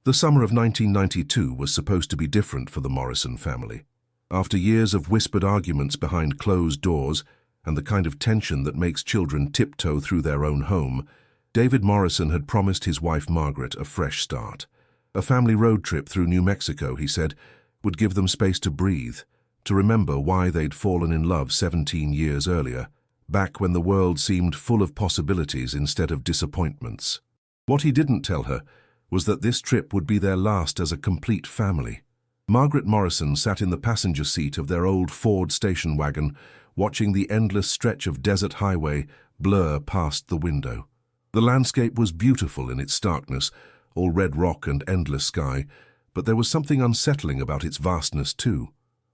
The summer of 1992 was supposed to be different for the Morrison family. After years of whispered arguments behind closed doors and the kind of tension that makes children tiptoe through their own home, David Morrison had promised his wife Margaret a fresh start. A family road trip through New Mexico, he said, would give them space to breathe, to remember why they'd fallen in love 17 years earlier, back when the world seemed full of possibilities instead of disappointments. What he didn't tell her was that this trip would be their last as a complete family. Margaret Morrison sat in the passenger seat of their old Ford station wagon, watching the endless stretch of desert highway blur past the window. The landscape was beautiful in its starkness, all red rock and endless sky, but there was something unsettling about its vastness too,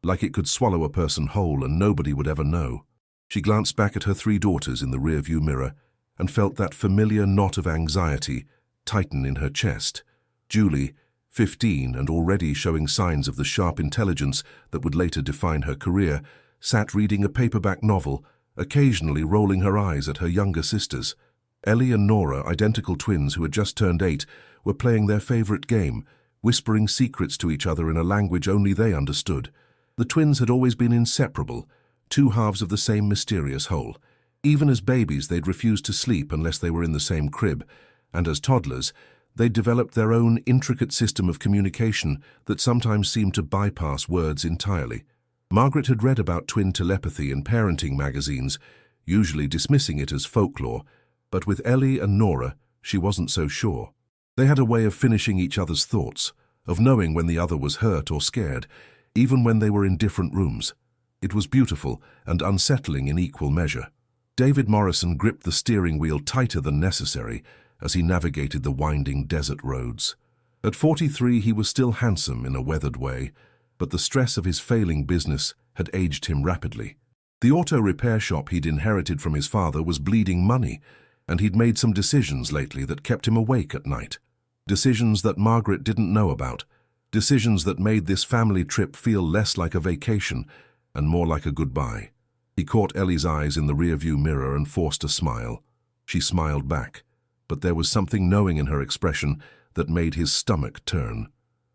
like it could swallow a person whole and nobody would ever know. She glanced back at her 3 daughters in the rearview mirror and felt that familiar knot of anxiety tighten in her chest. Julie, 15 and already showing signs of the sharp intelligence that would later define her career, sat reading a paperback novel, occasionally rolling her eyes at her younger sisters. Ellie and Nora, identical twins who had just turned 8, were playing their favorite game, whispering secrets to each other in a language only they understood. The twins had always been inseparable, 2 halves of the same mysterious whole. Even as babies, they'd refused to sleep unless they were in the same crib, and as toddlers, they'd developed their own intricate system of communication that sometimes seemed to bypass words entirely. Margaret had read about twin telepathy in parenting magazines, usually dismissing it as folklore, but with Ellie and Nora, she wasn't so sure. They had a way of finishing each other's thoughts, of knowing when the other was hurt or scared, even when they were in different rooms. It was beautiful and unsettling in equal measure. David Morrison gripped the steering wheel tighter than necessary as he navigated the winding desert roads. At 43, he was still handsome in a weathered way, but the stress of his failing business had aged him rapidly. The auto repair shop he'd inherited from his father was bleeding money, and he'd made some decisions lately that kept him awake at night. Decisions that Margaret didn't know about. Decisions that made this family trip feel less like a vacation and more like a goodbye. He caught Ellie's eyes in the rearview mirror and forced a smile. She smiled back, but there was something knowing in her expression that made his stomach turn.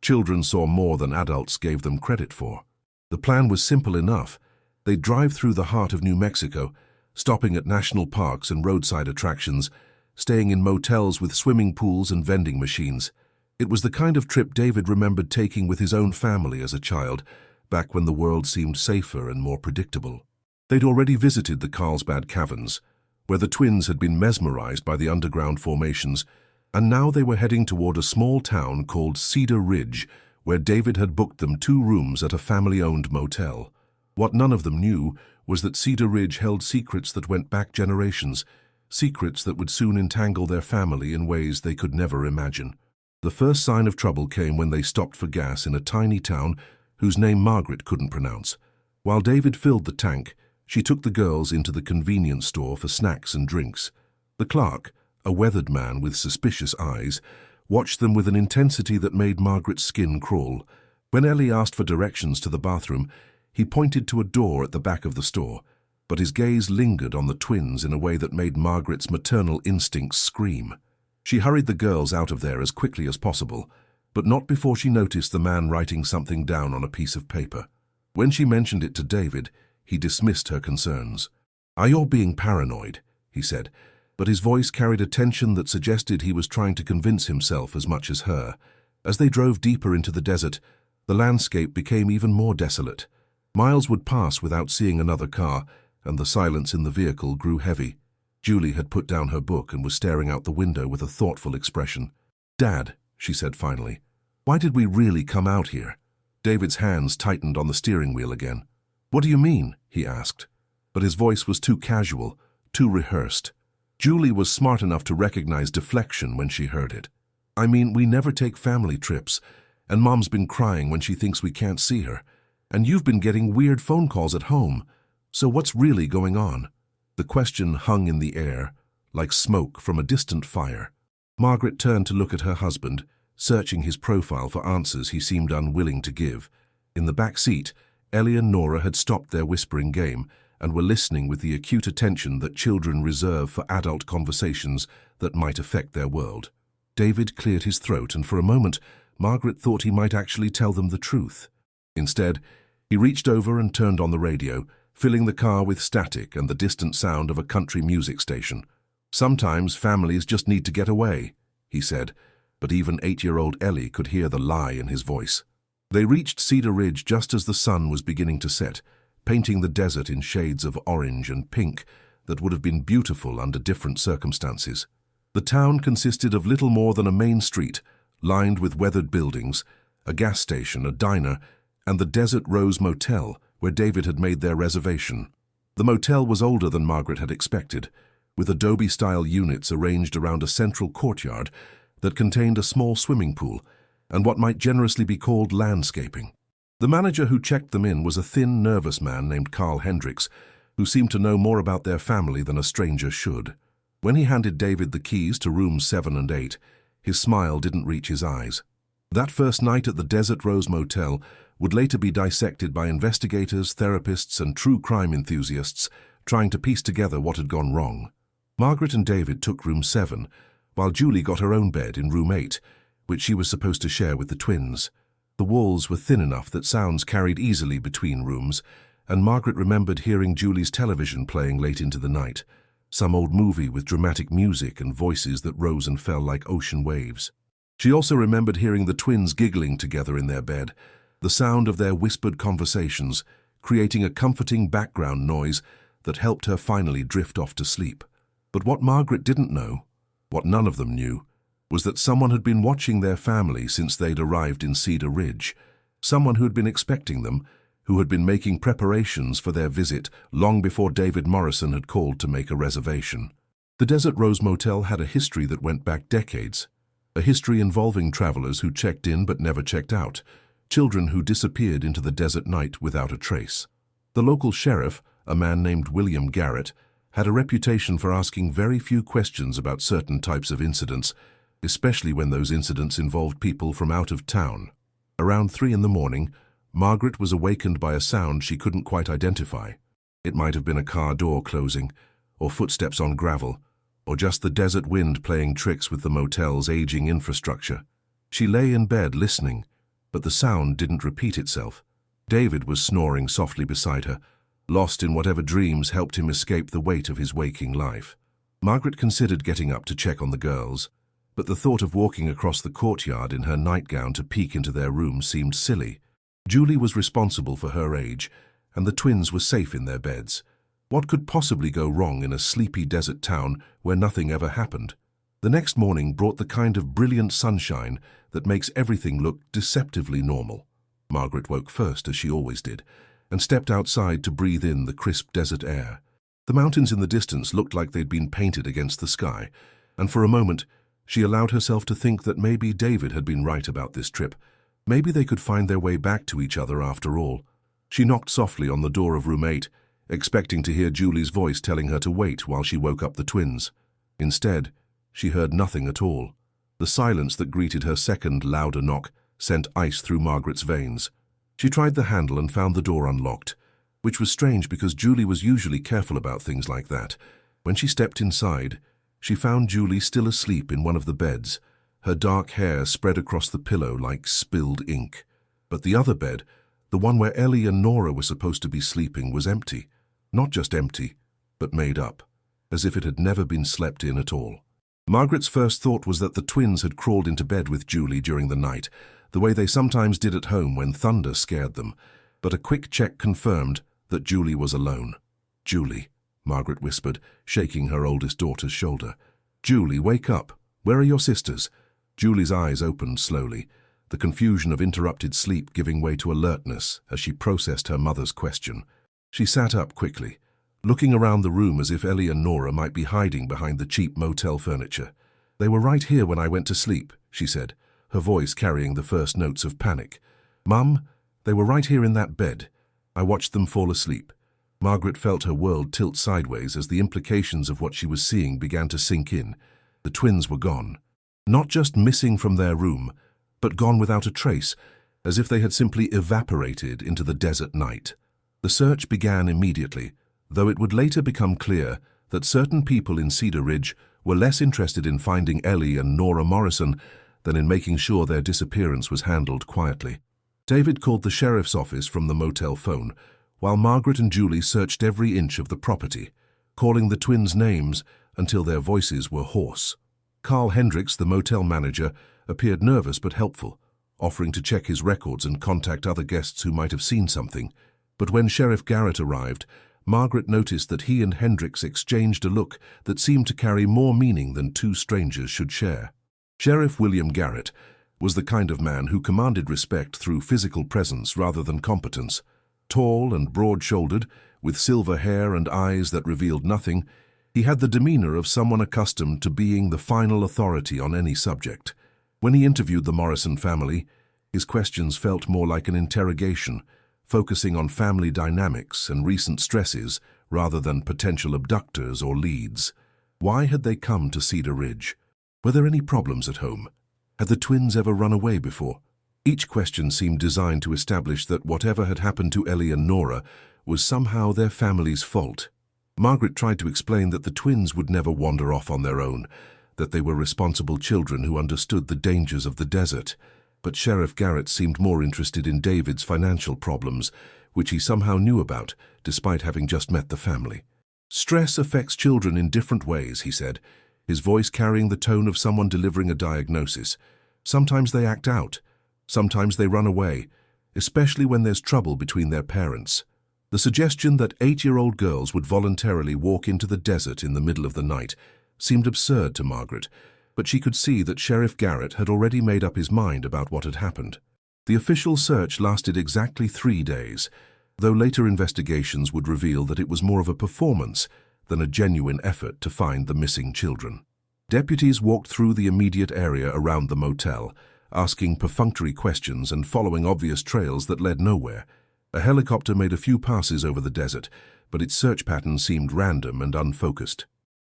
Children saw more than adults gave them credit for. The plan was simple enough. They'd drive through the heart of New Mexico, stopping at national parks and roadside attractions, staying in motels with swimming pools and vending machines. It was the kind of trip David remembered taking with his own family as a child, back when the world seemed safer and more predictable. They'd already visited the Carlsbad Caverns, where the twins had been mesmerized by the underground formations, and now they were heading toward a small town called Cedar Ridge, where David had booked them 2 rooms at a family-owned motel. What none of them knew was that Cedar Ridge held secrets that went back generations, secrets that would soon entangle their family in ways they could never imagine. The first sign of trouble came when they stopped for gas in a tiny town whose name Margaret couldn't pronounce. While David filled the tank, she took the girls into the convenience store for snacks and drinks. The clerk, a weathered man with suspicious eyes, watched them with an intensity that made Margaret's skin crawl. When Ellie asked for directions to the bathroom, he pointed to a door at the back of the store, but his gaze lingered on the twins in a way that made Margaret's maternal instincts scream. She hurried the girls out of there as quickly as possible, but not before she noticed the man writing something down on a piece of paper. When she mentioned it to David, he dismissed her concerns. "You're being paranoid," he said, but his voice carried a tension that suggested he was trying to convince himself as much as her. As they drove deeper into the desert, the landscape became even more desolate. Miles would pass without seeing another car, and the silence in the vehicle grew heavy. Julie had put down her book and was staring out the window with a thoughtful expression. "Dad," she said finally, "why did we really come out here?" David's hands tightened on the steering wheel again. "What do you mean?" he asked. But his voice was too casual, too rehearsed. Julie was smart enough to recognize deflection when she heard it. "I mean, we never take family trips, and Mom's been crying when she thinks we can't see her, and you've been getting weird phone calls at home. So what's really going on?" The question hung in the air, like smoke from a distant fire. Margaret turned to look at her husband, searching his profile for answers he seemed unwilling to give. In the back seat, Ellie and Nora had stopped their whispering game and were listening with the acute attention that children reserve for adult conversations that might affect their world. David cleared his throat, and for a moment, Margaret thought he might actually tell them the truth. Instead, he reached over and turned on the radio, filling the car with static and the distant sound of a country music station. "Sometimes families just need to get away," he said, but even 8-year-old Ellie could hear the lie in his voice. They reached Cedar Ridge just as the sun was beginning to set, painting the desert in shades of orange and pink that would have been beautiful under different circumstances. The town consisted of little more than a main street, lined with weathered buildings, a gas station, a diner, and the Desert Rose Motel, where David had made their reservation. The motel was older than Margaret had expected, with adobe-style units arranged around a central courtyard that contained a small swimming pool and what might generously be called landscaping. The manager who checked them in was a thin, nervous man named Carl Hendricks, who seemed to know more about their family than a stranger should. When he handed David the keys to rooms 7 and 8, his smile didn't reach his eyes. That first night at the Desert Rose Motel would later be dissected by investigators, therapists, and true crime enthusiasts trying to piece together what had gone wrong. Margaret and David took room 7, while Julie got her own bed in room 8, which she was supposed to share with the twins. The walls were thin enough that sounds carried easily between rooms, and Margaret remembered hearing Julie's television playing late into the night, some old movie with dramatic music and voices that rose and fell like ocean waves. She also remembered hearing the twins giggling together in their bed, the sound of their whispered conversations, creating a comforting background noise that helped her finally drift off to sleep. But what Margaret didn't know, what none of them knew, was that someone had been watching their family since they'd arrived in Cedar Ridge, someone who had been expecting them, who had been making preparations for their visit long before David Morrison had called to make a reservation. The Desert Rose Motel had a history that went back decades, a history involving travelers who checked in but never checked out, children who disappeared into the desert night without a trace. The local sheriff, a man named William Garrett, had a reputation for asking very few questions about certain types of incidents, especially when those incidents involved people from out of town. Around 3 a.m, Margaret was awakened by a sound she couldn't quite identify. It might have been a car door closing, or footsteps on gravel, or just the desert wind playing tricks with the motel's aging infrastructure. She lay in bed listening, but the sound didn't repeat itself. David was snoring softly beside her, lost in whatever dreams helped him escape the weight of his waking life. Margaret considered getting up to check on the girls, but the thought of walking across the courtyard in her nightgown to peek into their room seemed silly. Julie was responsible for her age, and the twins were safe in their beds. What could possibly go wrong in a sleepy desert town where nothing ever happened? The next morning brought the kind of brilliant sunshine that makes everything look deceptively normal. Margaret woke first, as she always did, and stepped outside to breathe in the crisp desert air. The mountains in the distance looked like they'd been painted against the sky, and for a moment she allowed herself to think that maybe David had been right about this trip. Maybe they could find their way back to each other after all. She knocked softly on the door of room 8, expecting to hear Julie's voice telling her to wait while she woke up the twins. Instead, she heard nothing at all. The silence that greeted her second, louder knock sent ice through Margaret's veins. She tried the handle and found the door unlocked, which was strange because Julie was usually careful about things like that. When she stepped inside, she found Julie still asleep in one of the beds, her dark hair spread across the pillow like spilled ink. But the other bed, the one where Ellie and Nora were supposed to be sleeping, was empty. Not just empty, but made up, as if it had never been slept in at all. Margaret's first thought was that the twins had crawled into bed with Julie during the night, the way they sometimes did at home when thunder scared them, but a quick check confirmed that Julie was alone. "Julie," Margaret whispered, shaking her oldest daughter's shoulder. "Julie, wake up. Where are your sisters?" Julie's eyes opened slowly, the confusion of interrupted sleep giving way to alertness as she processed her mother's question. She sat up quickly, looking around the room as if Ellie and Nora might be hiding behind the cheap motel furniture. "They were right here when I went to sleep," she said, her voice carrying the first notes of panic. "Mum, they were right here in that bed. I watched them fall asleep." Margaret felt her world tilt sideways as the implications of what she was seeing began to sink in. The twins were gone. Not just missing from their room, but gone without a trace, as if they had simply evaporated into the desert night. The search began immediately, though it would later become clear that certain people in Cedar Ridge were less interested in finding Ellie and Nora Morrison than in making sure their disappearance was handled quietly. David called the sheriff's office from the motel phone, while Margaret and Julie searched every inch of the property, calling the twins' names until their voices were hoarse. Carl Hendricks, the motel manager, appeared nervous but helpful, offering to check his records and contact other guests who might have seen something. But when Sheriff Garrett arrived, Margaret noticed that he and Hendricks exchanged a look that seemed to carry more meaning than two strangers should share. Sheriff William Garrett was the kind of man who commanded respect through physical presence rather than competence. Tall and broad-shouldered, with silver hair and eyes that revealed nothing, he had the demeanor of someone accustomed to being the final authority on any subject. When he interviewed the Morrison family, his questions felt more like an interrogation, focusing on family dynamics and recent stresses rather than potential abductors or leads. Why had they come to Cedar Ridge? Were there any problems at home? Had the twins ever run away before? Each question seemed designed to establish that whatever had happened to Ellie and Nora was somehow their family's fault. Margaret tried to explain that the twins would never wander off on their own, that they were responsible children who understood the dangers of the desert. But Sheriff Garrett seemed more interested in David's financial problems, which he somehow knew about, despite having just met the family. Stress affects children in different ways, he said, his voice carrying the tone of someone delivering a diagnosis. Sometimes they act out. Sometimes they run away, especially when there's trouble between their parents. The suggestion that 8-year-old girls would voluntarily walk into the desert in the middle of the night seemed absurd to Margaret, but she could see that Sheriff Garrett had already made up his mind about what had happened. The official search lasted exactly 3 days, though later investigations would reveal that it was more of a performance than a genuine effort to find the missing children. Deputies walked through the immediate area around the motel, asking perfunctory questions and following obvious trails that led nowhere. A helicopter made a few passes over the desert, but its search pattern seemed random and unfocused.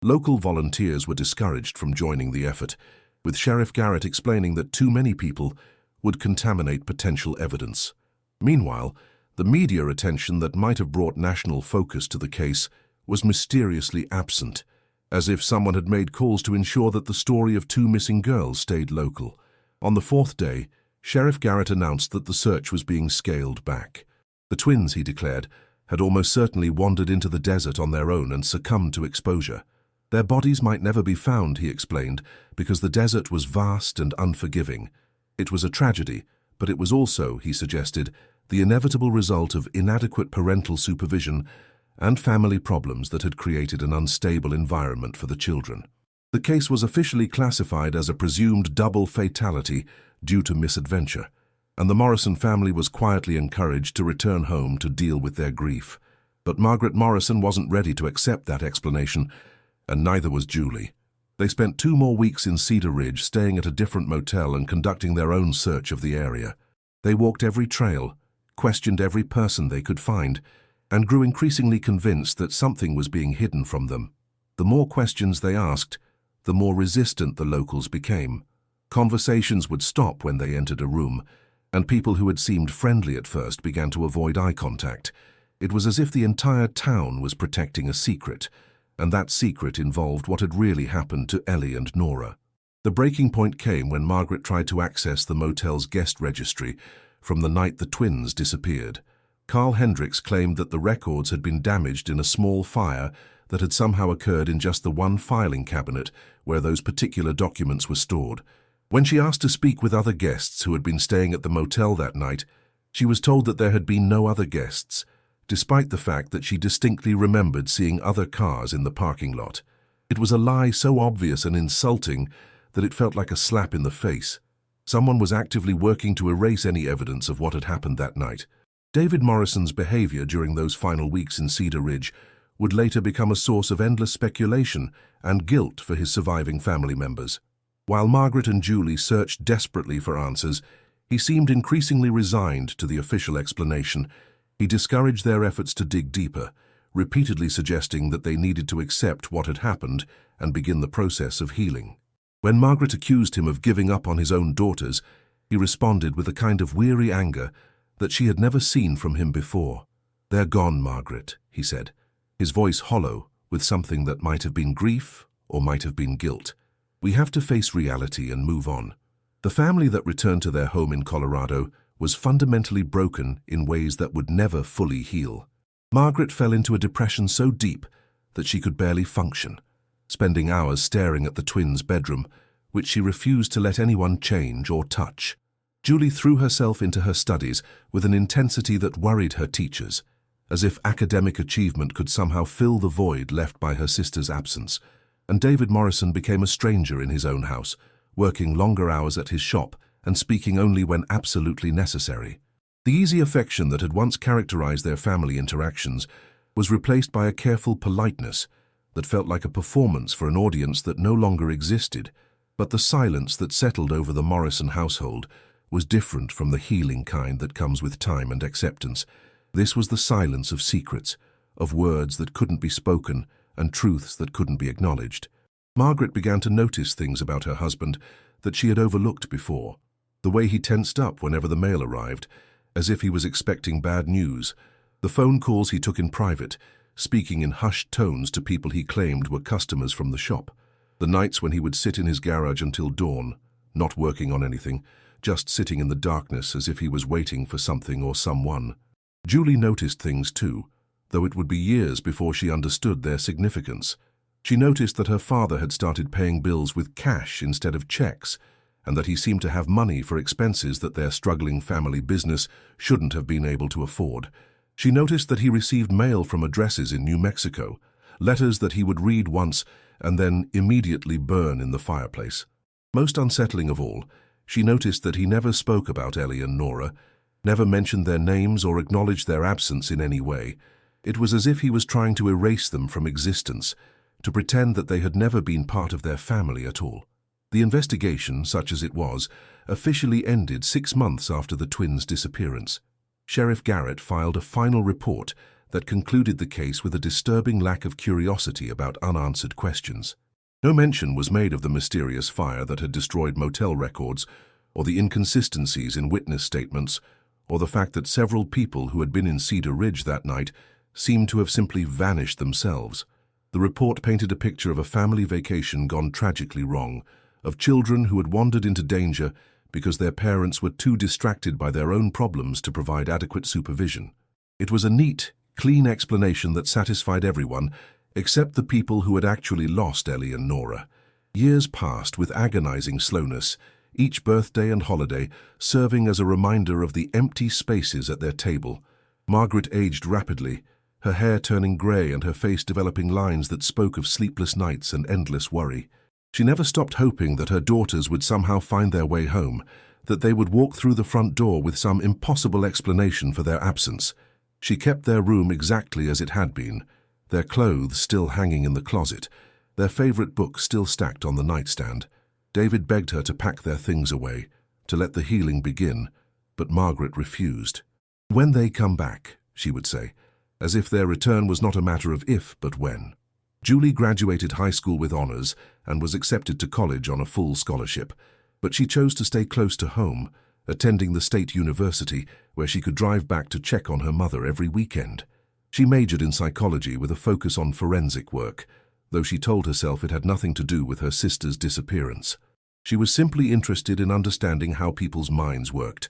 Local volunteers were discouraged from joining the effort, with Sheriff Garrett explaining that too many people would contaminate potential evidence. Meanwhile, the media attention that might have brought national focus to the case was mysteriously absent, as if someone had made calls to ensure that the story of 2 missing girls stayed local. On the 4th day, Sheriff Garrett announced that the search was being scaled back. The twins, he declared, had almost certainly wandered into the desert on their own and succumbed to exposure. Their bodies might never be found, he explained, because the desert was vast and unforgiving. It was a tragedy, but it was also, he suggested, the inevitable result of inadequate parental supervision and family problems that had created an unstable environment for the children. The case was officially classified as a presumed double fatality due to misadventure, and the Morrison family was quietly encouraged to return home to deal with their grief. But Margaret Morrison wasn't ready to accept that explanation, and neither was Julie. They spent 2 more weeks in Cedar Ridge, staying at a different motel and conducting their own search of the area. They walked every trail, questioned every person they could find, and grew increasingly convinced that something was being hidden from them. The more questions they asked, the more resistant the locals became. Conversations would stop when they entered a room, and people who had seemed friendly at first began to avoid eye contact. It was as if the entire town was protecting a secret, and that secret involved what had really happened to Ellie and Nora. The breaking point came when Margaret tried to access the motel's guest registry from the night the twins disappeared. Carl Hendricks claimed that the records had been damaged in a small fire that had somehow occurred in just the one filing cabinet where those particular documents were stored. When she asked to speak with other guests who had been staying at the motel that night, she was told that there had been no other guests, despite the fact that she distinctly remembered seeing other cars in the parking lot. It was a lie so obvious and insulting that it felt like a slap in the face. Someone was actively working to erase any evidence of what had happened that night. David Morrison's behavior during those final weeks in Cedar Ridge would later become a source of endless speculation and guilt for his surviving family members. While Margaret and Julie searched desperately for answers, he seemed increasingly resigned to the official explanation. He discouraged their efforts to dig deeper, repeatedly suggesting that they needed to accept what had happened and begin the process of healing. When Margaret accused him of giving up on his own daughters, he responded with a kind of weary anger that she had never seen from him before. "They're gone, Margaret," he said, his voice hollow with something that might have been grief or might have been guilt. "We have to face reality and move on. The family that returned to their home in Colorado was fundamentally broken in ways that would never fully heal. Margaret fell into a depression so deep that she could barely function, spending hours staring at the twins' bedroom, which she refused to let anyone change or touch. Julie threw herself into her studies with an intensity that worried her teachers, as if academic achievement could somehow fill the void left by her sister's absence. And David Morrison became a stranger in his own house, working longer hours at his shop and speaking only when absolutely necessary. The easy affection that had once characterized their family interactions was replaced by a careful politeness that felt like a performance for an audience that no longer existed. But the silence that settled over the Morrison household was different from the healing kind that comes with time and acceptance. This was the silence of secrets, of words that couldn't be spoken and truths that couldn't be acknowledged. Margaret began to notice things about her husband that she had overlooked before. The way he tensed up whenever the mail arrived, as if he was expecting bad news. The phone calls he took in private, speaking in hushed tones to people he claimed were customers from the shop. The nights when he would sit in his garage until dawn, not working on anything, just sitting in the darkness as if he was waiting for something or someone. Julie noticed things too, though it would be years before she understood their significance. She noticed that her father had started paying bills with cash instead of checks, and that he seemed to have money for expenses that their struggling family business shouldn't have been able to afford. She noticed that he received mail from addresses in New Mexico, letters that he would read once and then immediately burn in the fireplace. Most unsettling of all, she noticed that he never spoke about Ellie and Nora, never mentioned their names or acknowledged their absence in any way. It was as if he was trying to erase them from existence, to pretend that they had never been part of their family at all. The investigation, such as it was, officially ended 6 months after the twins' disappearance. Sheriff Garrett filed a final report that concluded the case with a disturbing lack of curiosity about unanswered questions. No mention was made of the mysterious fire that had destroyed motel records, or the inconsistencies in witness statements, or the fact that several people who had been in Cedar Ridge that night seemed to have simply vanished themselves. The report painted a picture of a family vacation gone tragically wrong, of children who had wandered into danger because their parents were too distracted by their own problems to provide adequate supervision. It was a neat, clean explanation that satisfied everyone, except the people who had actually lost Ellie and Nora. Years passed with agonizing slowness, each birthday and holiday serving as a reminder of the empty spaces at their table. Margaret aged rapidly, her hair turning grey and her face developing lines that spoke of sleepless nights and endless worry. She never stopped hoping that her daughters would somehow find their way home, that they would walk through the front door with some impossible explanation for their absence. She kept their room exactly as it had been, their clothes still hanging in the closet, their favorite book still stacked on the nightstand. David begged her to pack their things away, to let the healing begin, but Margaret refused. "When they come back," she would say, as if their return was not a matter of if, but when. Julie graduated high school with honors and was accepted to college on a full scholarship, but she chose to stay close to home, attending the state university where she could drive back to check on her mother every weekend. She majored in psychology with a focus on forensic work, though she told herself it had nothing to do with her sister's disappearance. She was simply interested in understanding how people's minds worked,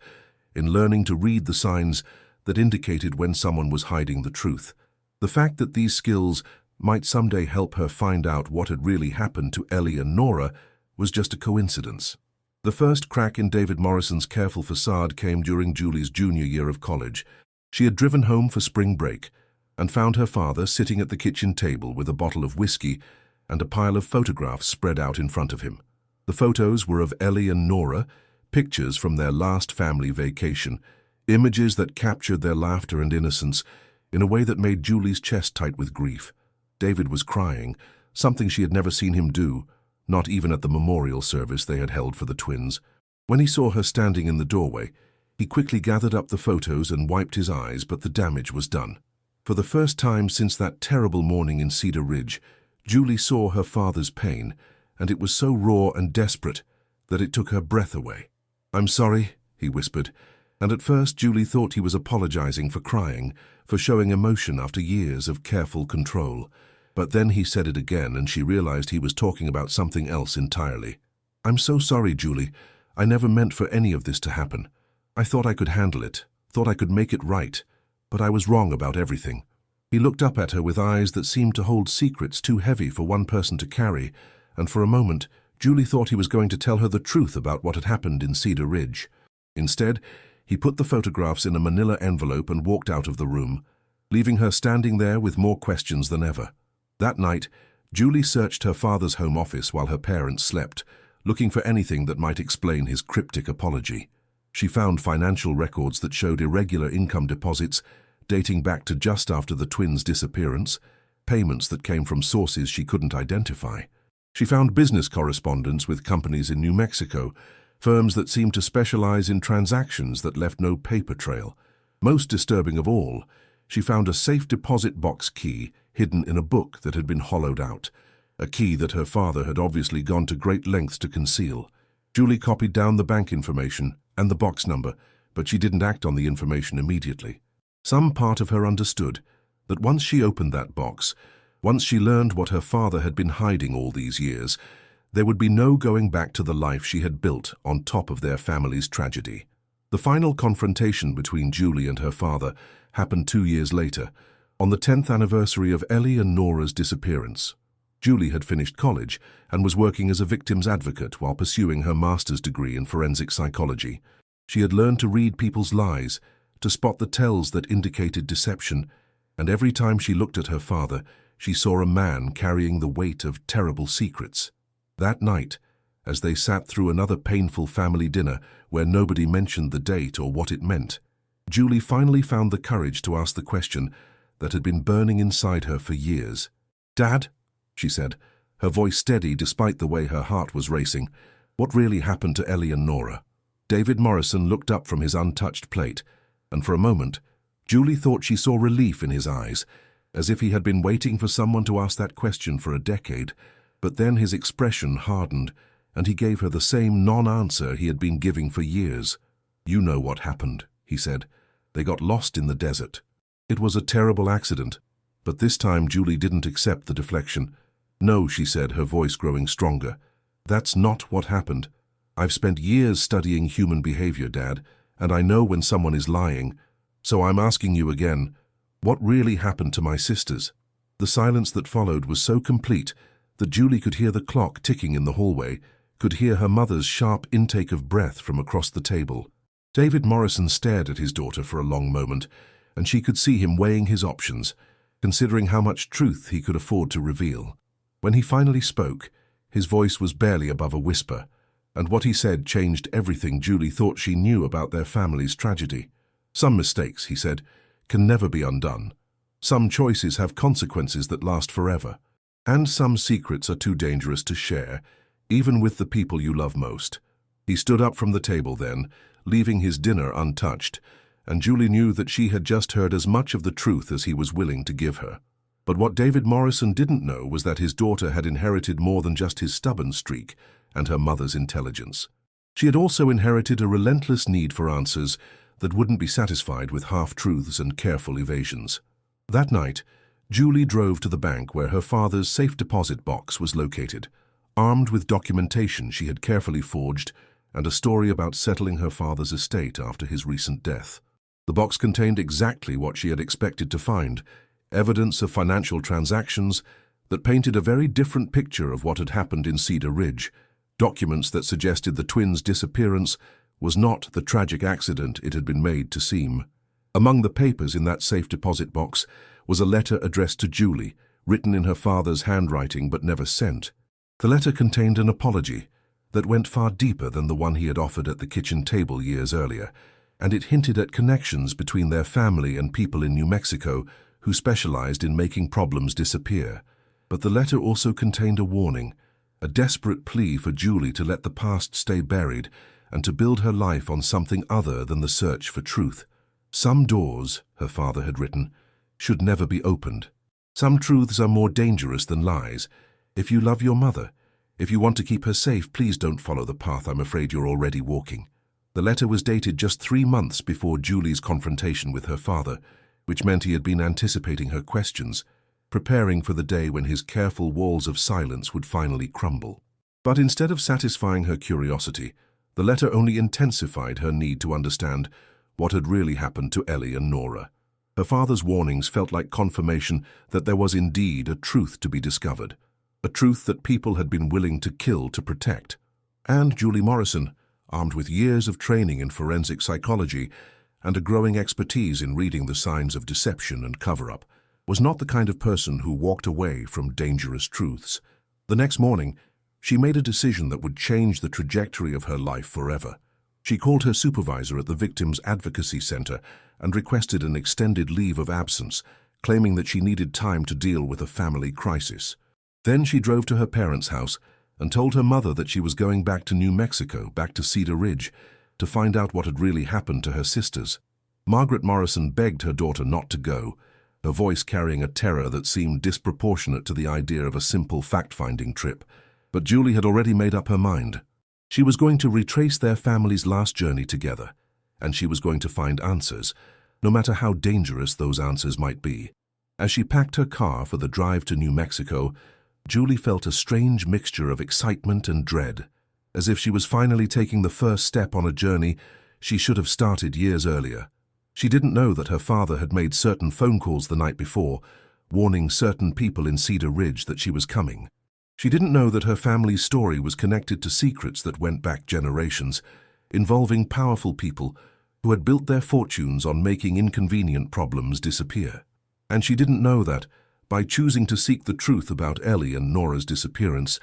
in learning to read the signs that indicated when someone was hiding the truth. The fact that these skills might someday help her find out what had really happened to Ellie and Nora was just a coincidence. The first crack in David Morrison's careful facade came during Julie's junior year of college. She had driven home for spring break and found her father sitting at the kitchen table with a bottle of whiskey and a pile of photographs spread out in front of him. The photos were of Ellie and Nora, pictures from their last family vacation, images that captured their laughter and innocence in a way that made Julie's chest tight with grief. David was crying, something she had never seen him do, not even at the memorial service they had held for the twins. When he saw her standing in the doorway, he quickly gathered up the photos and wiped his eyes, but the damage was done. For the first time since that terrible morning in Cedar Ridge, Julie saw her father's pain, and it was so raw and desperate that it took her breath away. "I'm sorry," he whispered, and at first Julie thought he was apologizing for crying, for showing emotion after years of careful control. But then he said it again, and she realized he was talking about something else entirely. "I'm so sorry, Julie. I never meant for any of this to happen. I thought I could handle it, thought I could make it right, but I was wrong about everything." He looked up at her with eyes that seemed to hold secrets too heavy for one person to carry, and for a moment, Julie thought he was going to tell her the truth about what had happened in Cedar Ridge. Instead, he put the photographs in a manila envelope and walked out of the room, leaving her standing there with more questions than ever. That night, Julie searched her father's home office while her parents slept, looking for anything that might explain his cryptic apology. She found financial records that showed irregular income deposits dating back to just after the twins' disappearance, payments that came from sources she couldn't identify. She found business correspondence with companies in New Mexico, firms that seemed to specialize in transactions that left no paper trail. Most disturbing of all, she found a safe deposit box key hidden in a book that had been hollowed out, a key that her father had obviously gone to great lengths to conceal. Julie copied down the bank information and the box number, but she didn't act on the information immediately. Some part of her understood that once she opened that box, once she learned what her father had been hiding all these years, there would be no going back to the life she had built on top of their family's tragedy. The final confrontation between Julie and her father happened 2 years later, on the 10th anniversary of Ellie and Nora's disappearance. Julie had finished college and was working as a victim's advocate while pursuing her master's degree in forensic psychology. She had learned to read people's lies, to spot the tells that indicated deception, and every time she looked at her father, she saw a man carrying the weight of terrible secrets. That night, as they sat through another painful family dinner where nobody mentioned the date or what it meant, Julie finally found the courage to ask the question that had been burning inside her for years. "Dad," she said, her voice steady despite the way her heart was racing, "what really happened to Ellie and Nora?" David Morrison looked up from his untouched plate, and for a moment, Julie thought she saw relief in his eyes, as if he had been waiting for someone to ask that question for a decade. But then his expression hardened, and he gave her the same non-answer he had been giving for years. "You know what happened," he said. "They got lost in the desert. It was a terrible accident." But this time Julie didn't accept the deflection. "No," she said, her voice growing stronger. "That's not what happened. I've spent years studying human behavior, Dad, and I know when someone is lying. So I'm asking you again, what really happened to my sisters?" The silence that followed was so complete that Julie could hear the clock ticking in the hallway, could hear her mother's sharp intake of breath from across the table. David Morrison stared at his daughter for a long moment, and she could see him weighing his options, considering how much truth he could afford to reveal. When he finally spoke, his voice was barely above a whisper, and what he said changed everything Julie thought she knew about their family's tragedy. "Some mistakes," he said, "can never be undone. Some choices have consequences that last forever. And some secrets are too dangerous to share, even with the people you love most." He stood up from the table then, leaving his dinner untouched, and Julie knew that she had just heard as much of the truth as he was willing to give her. But what David Morrison didn't know was that his daughter had inherited more than just his stubborn streak and her mother's intelligence. She had also inherited a relentless need for answers that wouldn't be satisfied with half-truths and careful evasions. That night, Julie drove to the bank where her father's safe deposit box was located, armed with documentation she had carefully forged and a story about settling her father's estate after his recent death. The box contained exactly what she had expected to find, evidence of financial transactions that painted a very different picture of what had happened in Cedar Ridge, documents that suggested the twins' disappearance was not the tragic accident it had been made to seem. Among the papers in that safe deposit box was a letter addressed to Julie, written in her father's handwriting but never sent. The letter contained an apology that went far deeper than the one he had offered at the kitchen table years earlier, and it hinted at connections between their family and people in New Mexico who specialized in making problems disappear. But the letter also contained a warning, a desperate plea for Julie to let the past stay buried and to build her life on something other than the search for truth. "Some doors," her father had written, "should never be opened. Some truths are more dangerous than lies. If you love your mother, if you want to keep her safe, please don't follow the path I'm afraid you're already walking." The letter was dated just 3 months before Julie's confrontation with her father, which meant he had been anticipating her questions, preparing for the day when his careful walls of silence would finally crumble. But instead of satisfying her curiosity, The letter only intensified her need to understand what had really happened to Ellie and Nora. Her father's warnings felt like confirmation that there was indeed a truth to be discovered, a truth that people had been willing to kill to protect. And Julie Morrison, armed with years of training in forensic psychology and a growing expertise in reading the signs of deception and cover-up, was not the kind of person who walked away from dangerous truths. The next morning, she made a decision that would change the trajectory of her life forever. She called her supervisor at the Victims Advocacy Center and requested an extended leave of absence, claiming that she needed time to deal with a family crisis. Then she drove to her parents' house and told her mother that she was going back to New Mexico, back to Cedar Ridge, to find out what had really happened to her sisters. Margaret Morrison begged her daughter not to go, her voice carrying a terror that seemed disproportionate to the idea of a simple fact-finding trip. But Julie had already made up her mind. She was going to retrace their family's last journey together, and she was going to find answers, no matter how dangerous those answers might be. As she packed her car for the drive to New Mexico, Julie felt a strange mixture of excitement and dread, as if she was finally taking the first step on a journey she should have started years earlier. She didn't know that her father had made certain phone calls the night before, warning certain people in Cedar Ridge that she was coming. She didn't know that her family's story was connected to secrets that went back generations, involving powerful people who had built their fortunes on making inconvenient problems disappear. And she didn't know that, by choosing to seek the truth about Ellie and Nora's disappearance,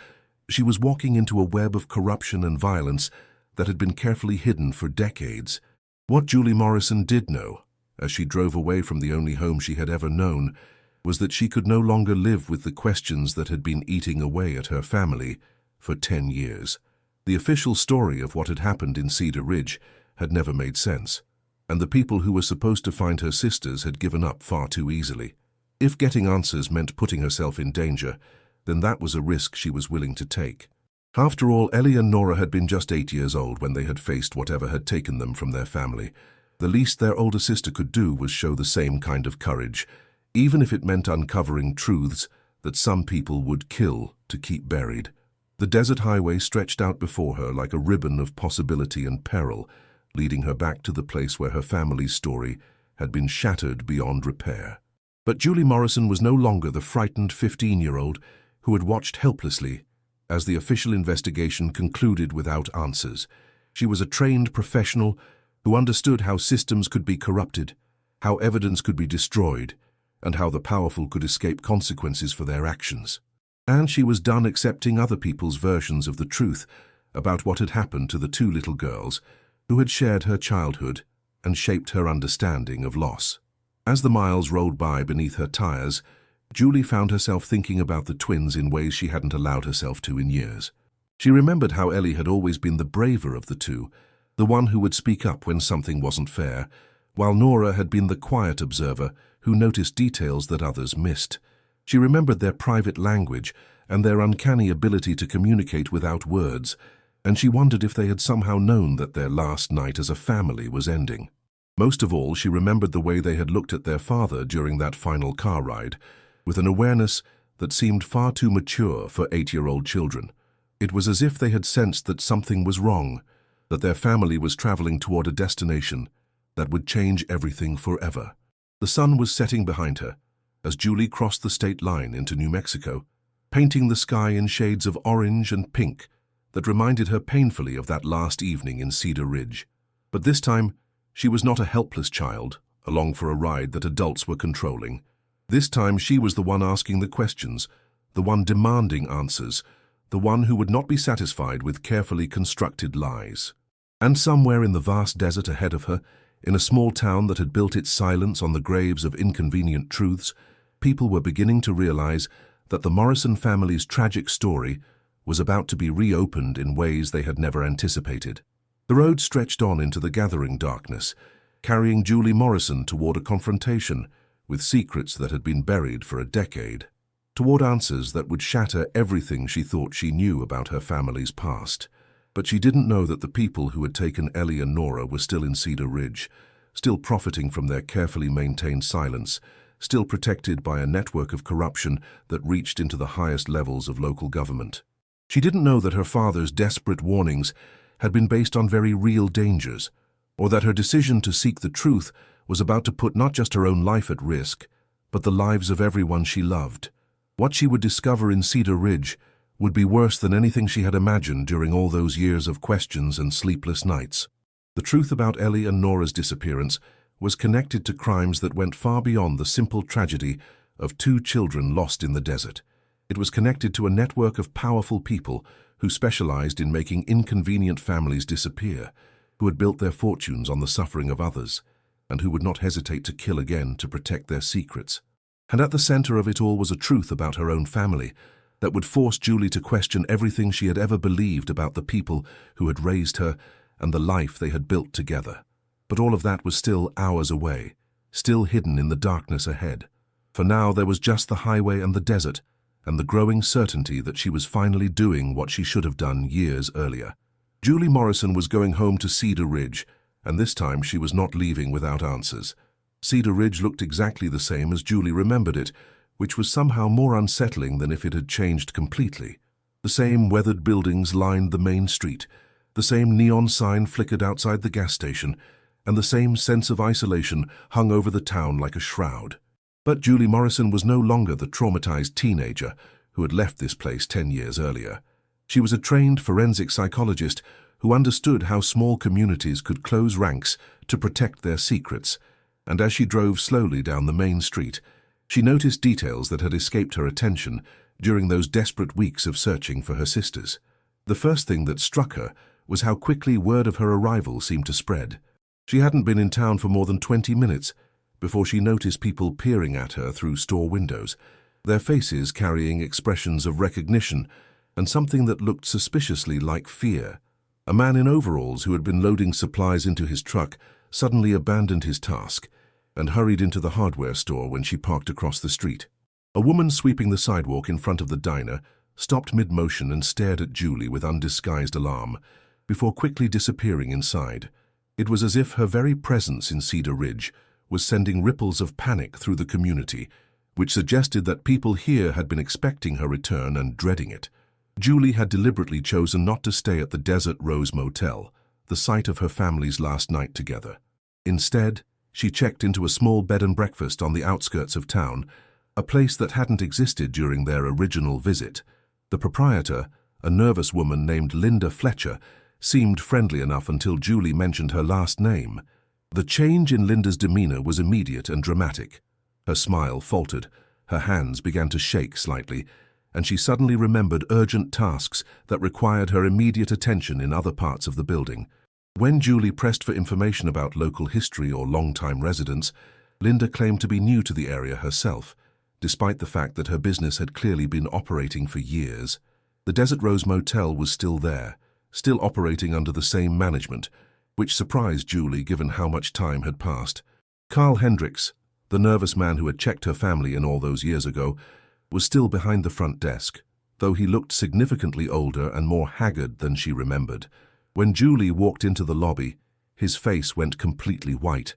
she was walking into a web of corruption and violence that had been carefully hidden for decades. What Julie Morrison did know, as she drove away from the only home she had ever known, was that she could no longer live with the questions that had been eating away at her family for 10 years. The official story of what had happened in Cedar Ridge had never made sense, and the people who were supposed to find her sisters had given up far too easily. If getting answers meant putting herself in danger, then that was a risk she was willing to take. After all, Ellie and Nora had been just 8 years old when they had faced whatever had taken them from their family. The least their older sister could do was show the same kind of courage, even if it meant uncovering truths that some people would kill to keep buried. The desert highway stretched out before her like a ribbon of possibility and peril, leading her back to the place where her family's story had been shattered beyond repair. But Julie Morrison was no longer the frightened 15-year-old who had watched helplessly as the official investigation concluded without answers. She was a trained professional who understood how systems could be corrupted, how evidence could be destroyed, and how the powerful could escape consequences for their actions. And she was done accepting other people's versions of the truth about what had happened to the two little girls who had shared her childhood and shaped her understanding of loss. As the miles rolled by beneath her tires, Julie found herself thinking about the twins in ways she hadn't allowed herself to in years. She remembered how Ellie had always been the braver of the two, the one who would speak up when something wasn't fair, while Nora had been the quiet observer who noticed details that others missed. She remembered their private language and their uncanny ability to communicate without words, and she wondered if they had somehow known that their last night as a family was ending. Most of all, she remembered the way they had looked at their father during that final car ride, with an awareness that seemed far too mature for 8-year-old children. It was as if they had sensed that something was wrong, that their family was traveling toward a destination that would change everything forever. The sun was setting behind her as Julie crossed the state line into New Mexico, painting the sky in shades of orange and pink that reminded her painfully of that last evening in Cedar Ridge. But this time, she was not a helpless child, along for a ride that adults were controlling. This time she was the one asking the questions, the one demanding answers, the one who would not be satisfied with carefully constructed lies. And somewhere in the vast desert ahead of her, in a small town that had built its silence on the graves of inconvenient truths, people were beginning to realize that the Morrison family's tragic story was about to be reopened in ways they had never anticipated. The road stretched on into the gathering darkness, carrying Julie Morrison toward a confrontation with secrets that had been buried for a decade, toward answers that would shatter everything she thought she knew about her family's past. But she didn't know that the people who had taken Ellie and Nora were still in Cedar Ridge, still profiting from their carefully maintained silence, still protected by a network of corruption that reached into the highest levels of local government. She didn't know that her father's desperate warnings had been based on very real dangers, or that her decision to seek the truth was about to put not just her own life at risk, but the lives of everyone she loved. What she would discover in Cedar Ridge would be worse than anything she had imagined during all those years of questions and sleepless nights. The truth about Ellie and Nora's disappearance was connected to crimes that went far beyond the simple tragedy of two children lost in the desert. It was connected to a network of powerful people who specialized in making inconvenient families disappear, who had built their fortunes on the suffering of others, and who would not hesitate to kill again to protect their secrets. And at the center of it all was a truth about her own family that would force Julie to question everything she had ever believed about the people who had raised her and the life they had built together. But all of that was still hours away, still hidden in the darkness ahead. For now there was just the highway and the desert, and the growing certainty that she was finally doing what she should have done years earlier. Julie Morrison was going home to Cedar Ridge, and this time she was not leaving without answers. Cedar Ridge looked exactly the same as Julie remembered it, which was somehow more unsettling than if it had changed completely. The same weathered buildings lined the main street, the same neon sign flickered outside the gas station, and the same sense of isolation hung over the town like a shroud. But Julie Morrison was no longer the traumatized teenager who had left this place 10 years earlier. She was a trained forensic psychologist who understood how small communities could close ranks to protect their secrets, and as she drove slowly down the main street, she noticed details that had escaped her attention during those desperate weeks of searching for her sisters. The first thing that struck her was how quickly word of her arrival seemed to spread. She hadn't been in town for more than 20 minutes before she noticed people peering at her through store windows, their faces carrying expressions of recognition and something that looked suspiciously like fear. A man in overalls who had been loading supplies into his truck suddenly abandoned his task and hurried into the hardware store when she parked across the street. A woman sweeping the sidewalk in front of the diner stopped mid-motion and stared at Julie with undisguised alarm, before quickly disappearing inside. It was as if her very presence in Cedar Ridge was sending ripples of panic through the community, which suggested that people here had been expecting her return and dreading it. Julie had deliberately chosen not to stay at the Desert Rose Motel, the site of her family's last night together. Instead, she checked into a small bed and breakfast on the outskirts of town, a place that hadn't existed during their original visit. The proprietor, a nervous woman named Linda Fletcher, seemed friendly enough until Julie mentioned her last name. The change in Linda's demeanor was immediate and dramatic. Her smile faltered, her hands began to shake slightly, and she suddenly remembered urgent tasks that required her immediate attention in other parts of the building. When Julie pressed for information about local history or long-time residents, Linda claimed to be new to the area herself, despite the fact that her business had clearly been operating for years. The Desert Rose Motel was still there, still operating under the same management, which surprised Julie given how much time had passed. Carl Hendricks, the nervous man who had checked her family in all those years ago, was still behind the front desk, though he looked significantly older and more haggard than she remembered. When Julie walked into the lobby, his face went completely white,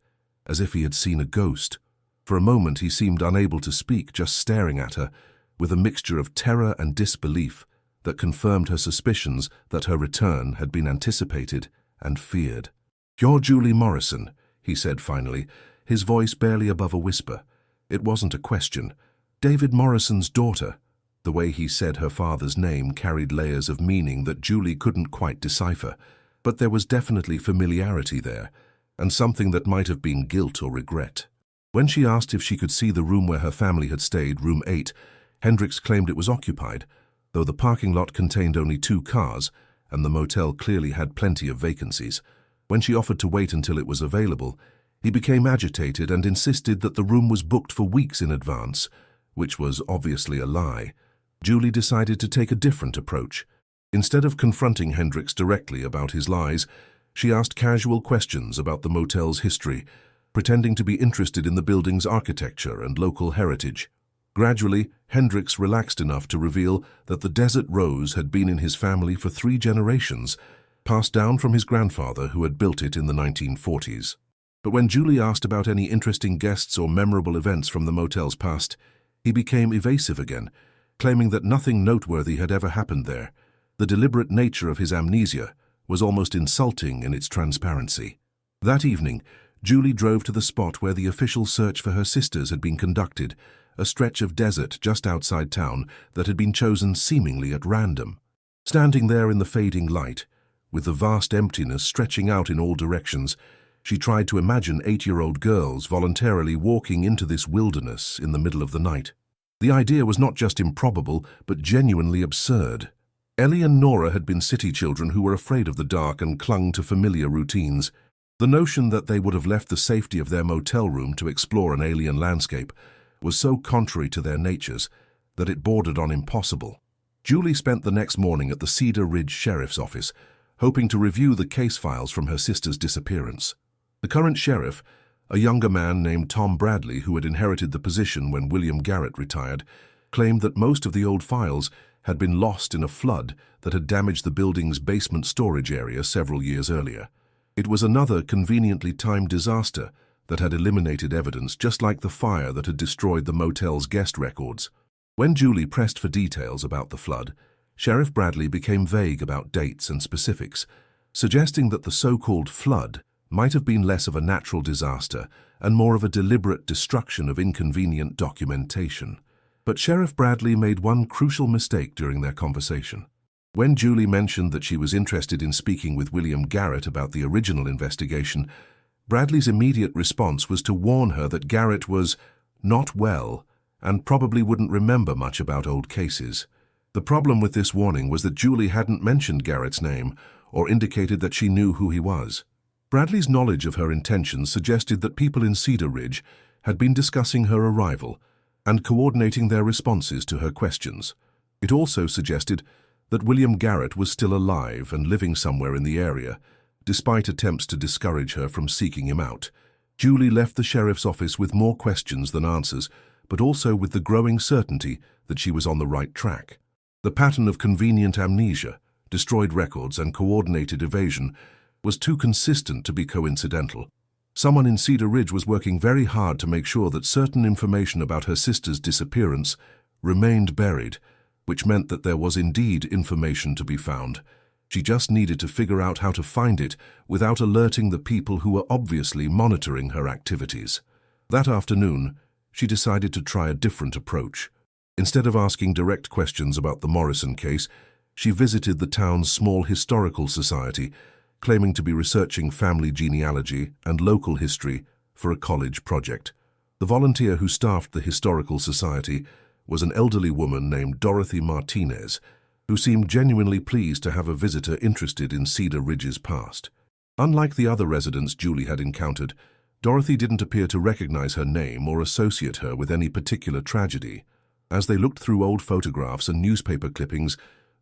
as if he had seen a ghost. For a moment he seemed unable to speak, just staring at her, with a mixture of terror and disbelief that confirmed her suspicions that her return had been anticipated and feared. "You're Julie Morrison," he said finally, his voice barely above a whisper. It wasn't a question. David Morrison's daughter. The way he said her father's name carried layers of meaning that Julie couldn't quite decipher, but there was definitely familiarity there, and something that might have been guilt or regret. When she asked if she could see the room where her family had stayed, room 8, Hendricks claimed it was occupied, though the parking lot contained only 2 cars, and the motel clearly had plenty of vacancies. When she offered to wait until it was available, he became agitated and insisted that the room was booked for weeks in advance, which was obviously a lie. Julie decided to take a different approach. Instead of confronting Hendricks directly about his lies, she asked casual questions about the motel's history, pretending to be interested in the building's architecture and local heritage. Gradually, Hendricks relaxed enough to reveal that the Desert Rose had been in his family for 3 generations, passed down from his grandfather who had built it in the 1940s. But when Julie asked about any interesting guests or memorable events from the motel's past, he became evasive again, claiming that nothing noteworthy had ever happened there. The deliberate nature of his amnesia was almost insulting in its transparency. That evening, Julie drove to the spot where the official search for her sisters had been conducted, a stretch of desert just outside town that had been chosen seemingly at random. Standing there in the fading light, with the vast emptiness stretching out in all directions, she tried to imagine 8-year-old girls voluntarily walking into this wilderness in the middle of the night. The idea was not just improbable, but genuinely absurd. Ellie and Nora had been city children who were afraid of the dark and clung to familiar routines. The notion that they would have left the safety of their motel room to explore an alien landscape was so contrary to their natures that it bordered on impossible. Julie spent the next morning at the Cedar Ridge Sheriff's Office, hoping to review the case files from her sister's disappearance. The current sheriff, a younger man named Tom Bradley who had inherited the position when William Garrett retired, claimed that most of the old files had been lost in a flood that had damaged the building's basement storage area several years earlier. It was another conveniently timed disaster that had eliminated evidence, just like the fire that had destroyed the motel's guest records. When Julie pressed for details about the flood, Sheriff Bradley became vague about dates and specifics, suggesting that the so-called flood might have been less of a natural disaster and more of a deliberate destruction of inconvenient documentation. But Sheriff Bradley made one crucial mistake during their conversation. When Julie mentioned that she was interested in speaking with William Garrett about the original investigation, Bradley's immediate response was to warn her that Garrett was not well and probably wouldn't remember much about old cases. The problem with this warning was that Julie hadn't mentioned Garrett's name or indicated that she knew who he was. Bradley's knowledge of her intentions suggested that people in Cedar Ridge had been discussing her arrival and coordinating their responses to her questions. It also suggested that William Garrett was still alive and living somewhere in the area, despite attempts to discourage her from seeking him out. Julie left the sheriff's office with more questions than answers, but also with the growing certainty that she was on the right track. The pattern of convenient amnesia, destroyed records, and coordinated evasion was too consistent to be coincidental. Someone in Cedar Ridge was working very hard to make sure that certain information about her sister's disappearance remained buried, which meant that there was indeed information to be found. She just needed to figure out how to find it without alerting the people who were obviously monitoring her activities. That afternoon, she decided to try a different approach. Instead of asking direct questions about the Morrison case, she visited the town's small historical society, claiming to be researching family genealogy and local history for a college project. The volunteer who staffed the historical society was an elderly woman named Dorothy Martinez, who seemed genuinely pleased to have a visitor interested in Cedar Ridge's past. Unlike the other residents Julie had encountered, Dorothy didn't appear to recognize her name or associate her with any particular tragedy. As they looked through old photographs and newspaper clippings,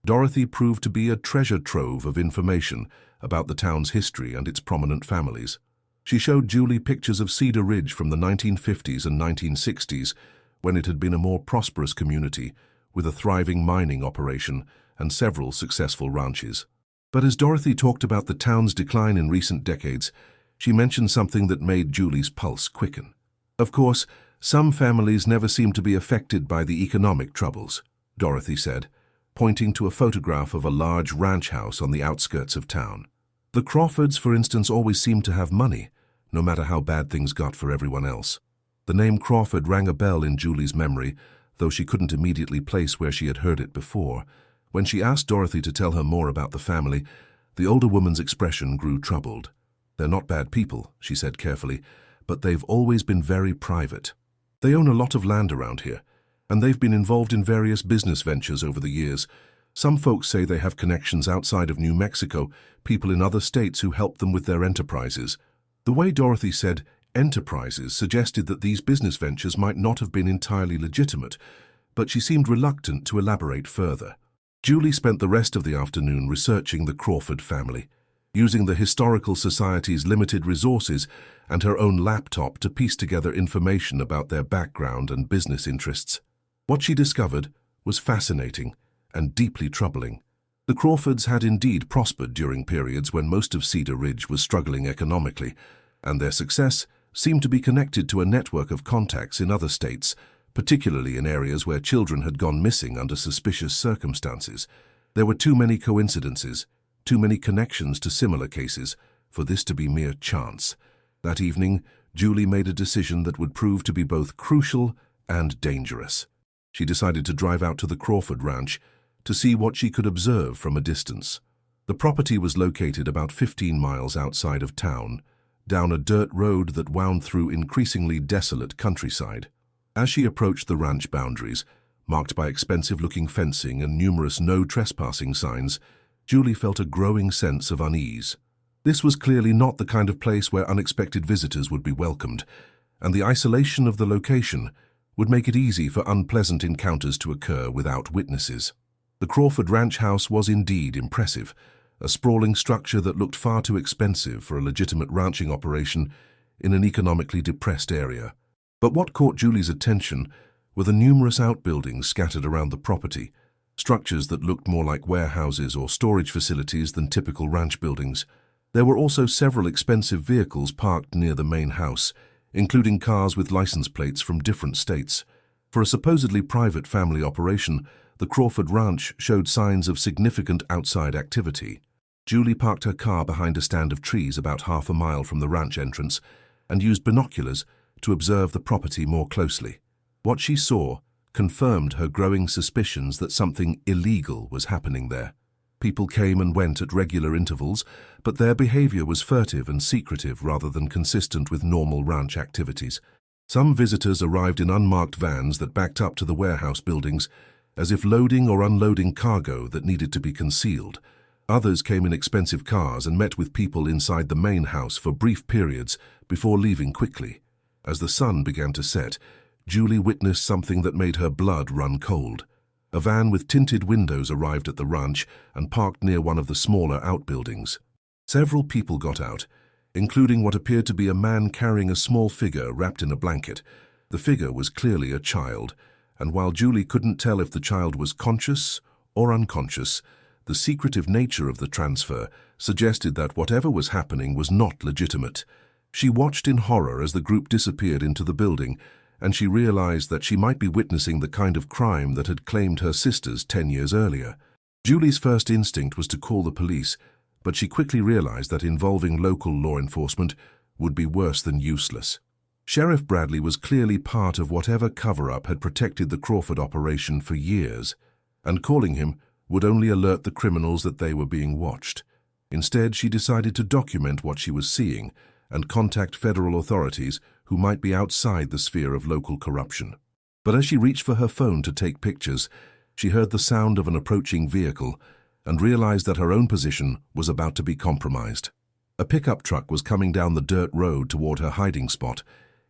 Dorothy proved to be a treasure trove of information about the town's history and its prominent families. She showed Julie pictures of Cedar Ridge from the 1950s and 1960s, when it had been a more prosperous community, with a thriving mining operation and several successful ranches. But as Dorothy talked about the town's decline in recent decades, she mentioned something that made Julie's pulse quicken. Of course, some families never seem to be affected by the economic troubles, Dorothy said, pointing to a photograph of a large ranch house on the outskirts of town. The Crawfords, for instance, always seemed to have money, no matter how bad things got for everyone else. The name Crawford rang a bell in Julie's memory, though she couldn't immediately place where she had heard it before. When she asked Dorothy to tell her more about the family, the older woman's expression grew troubled. "They're not bad people," she said carefully, "but they've always been very private. They own a lot of land around here, and they've been involved in various business ventures over the years. Some folks say they have connections outside of New Mexico, people in other states who help them with their enterprises." The way Dorothy said enterprises suggested that these business ventures might not have been entirely legitimate, but she seemed reluctant to elaborate further. Julie spent the rest of the afternoon researching the Crawford family, using the Historical Society's limited resources and her own laptop to piece together information about their background and business interests. What she discovered was fascinating and deeply troubling. The Crawfords had indeed prospered during periods when most of Cedar Ridge was struggling economically, and their success seemed to be connected to a network of contacts in other states, particularly in areas where children had gone missing under suspicious circumstances. There were too many coincidences, too many connections to similar cases for this to be mere chance. That evening, Julie made a decision that would prove to be both crucial and dangerous. She decided to drive out to the Crawford Ranch to see what she could observe from a distance. The property was located about 15 miles outside of town, down a dirt road that wound through increasingly desolate countryside. As she approached the ranch boundaries, marked by expensive-looking fencing and numerous no trespassing signs, Julie felt a growing sense of unease. This was clearly not the kind of place where unexpected visitors would be welcomed, and the isolation of the location would make it easy for unpleasant encounters to occur without witnesses. The Crawford Ranch house was indeed impressive, a sprawling structure that looked far too expensive for a legitimate ranching operation in an economically depressed area. But what caught Julie's attention were the numerous outbuildings scattered around the property, structures that looked more like warehouses or storage facilities than typical ranch buildings. There were also several expensive vehicles parked near the main house, including cars with license plates from different states. For a supposedly private family operation, the Crawford Ranch showed signs of significant outside activity. Julie parked her car behind a stand of trees about half a mile from the ranch entrance and used binoculars to observe the property more closely. What she saw confirmed her growing suspicions that something illegal was happening there. People came and went at regular intervals, but their behavior was furtive and secretive rather than consistent with normal ranch activities. Some visitors arrived in unmarked vans that backed up to the warehouse buildings, as if loading or unloading cargo that needed to be concealed. Others came in expensive cars and met with people inside the main house for brief periods before leaving quickly. As the sun began to set, Julie witnessed something that made her blood run cold. A van with tinted windows arrived at the ranch and parked near one of the smaller outbuildings. Several people got out, including what appeared to be a man carrying a small figure wrapped in a blanket. The figure was clearly a child, and while Julie couldn't tell if the child was conscious or unconscious, the secretive nature of the transfer suggested that whatever was happening was not legitimate. She watched in horror as the group disappeared into the building, and she realized that she might be witnessing the kind of crime that had claimed her sisters 10 years earlier. Julie's first instinct was to call the police, but she quickly realized that involving local law enforcement would be worse than useless. Sheriff Bradley was clearly part of whatever cover-up had protected the Crawford operation for years, and calling him would only alert the criminals that they were being watched. Instead, she decided to document what she was seeing and contact federal authorities who might be outside the sphere of local corruption. But as she reached for her phone to take pictures, she heard the sound of an approaching vehicle and realized that her own position was about to be compromised. A pickup truck was coming down the dirt road toward her hiding spot,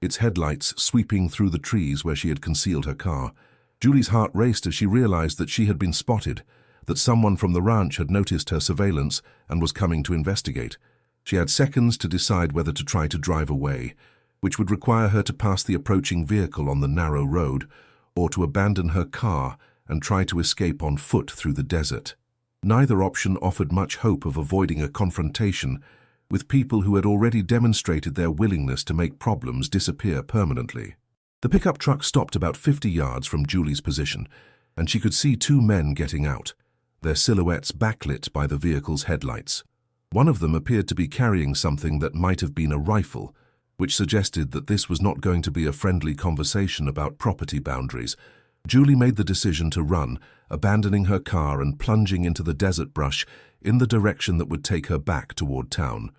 its headlights sweeping through the trees where she had concealed her car. Julie's heart raced as she realized that she had been spotted, that someone from the ranch had noticed her surveillance and was coming to investigate. She had seconds to decide whether to try to drive away, which would require her to pass the approaching vehicle on the narrow road, or to abandon her car and try to escape on foot through the desert. Neither option offered much hope of avoiding a confrontation with people who had already demonstrated their willingness to make problems disappear permanently. The pickup truck stopped about 50 yards from Julie's position, and she could see two men getting out, their silhouettes backlit by the vehicle's headlights. One of them appeared to be carrying something that might have been a rifle, which suggested that this was not going to be a friendly conversation about property boundaries. Julie made the decision to run, abandoning her car and plunging into the desert brush in the direction that would take her back toward town.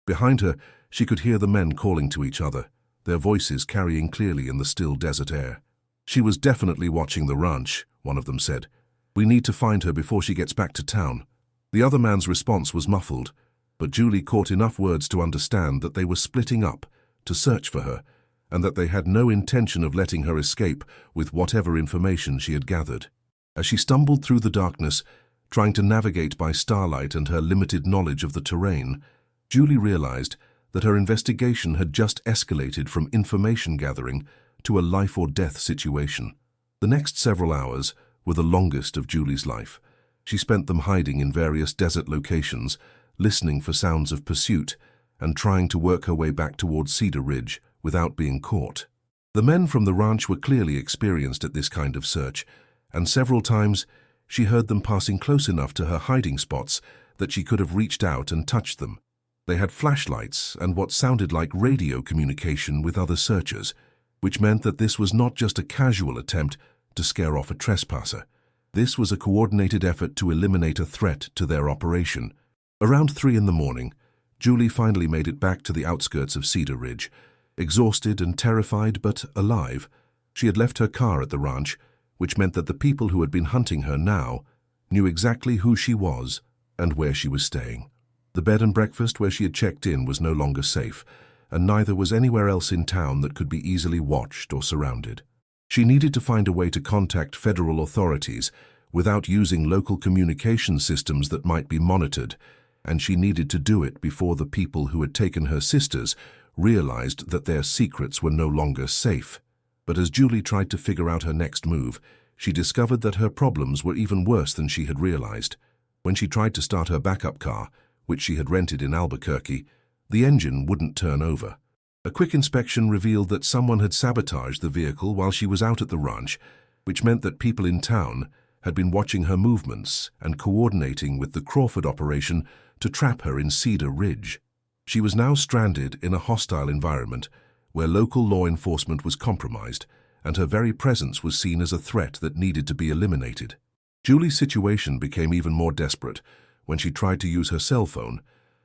Behind her, she could hear the men calling to each other, their voices carrying clearly in the still desert air. "She was definitely watching the ranch," one of them said. "We need to find her before she gets back to town." The other man's response was muffled, but Julie caught enough words to understand that they were splitting up to search for her, and that they had no intention of letting her escape with whatever information she had gathered. As she stumbled through the darkness, trying to navigate by starlight and her limited knowledge of the terrain, Julie realized that her investigation had just escalated from information gathering to a life-or-death situation. The next several hours were the longest of Julie's life. She spent them hiding in various desert locations, listening for sounds of pursuit, and trying to work her way back towards Cedar Ridge without being caught. The men from the ranch were clearly experienced at this kind of search, and several times she heard them passing close enough to her hiding spots that she could have reached out and touched them. They had flashlights and what sounded like radio communication with other searchers, which meant that this was not just a casual attempt to scare off a trespasser. This was a coordinated effort to eliminate a threat to their operation. Around 3 in the morning, Julie finally made it back to the outskirts of Cedar Ridge. Exhausted and terrified, but alive, she had left her car at the ranch, which meant that the people who had been hunting her now knew exactly who she was and where she was staying. The bed and breakfast where she had checked in was no longer safe, and neither was anywhere else in town that could be easily watched or surrounded. She needed to find a way to contact federal authorities without using local communication systems that might be monitored, and she needed to do it before the people who had taken her sisters realized that their secrets were no longer safe. But as Julie tried to figure out her next move, she discovered that her problems were even worse than she had realized. When she tried to start her backup car, which she had rented in Albuquerque, the engine wouldn't turn over. A quick inspection revealed that someone had sabotaged the vehicle while she was out at the ranch, which meant that people in town had been watching her movements and coordinating with the Crawford operation to trap her in Cedar Ridge. She was now stranded in a hostile environment where local law enforcement was compromised, and her very presence was seen as a threat that needed to be eliminated. Julie's situation became even more desperate when she tried to use her cell phone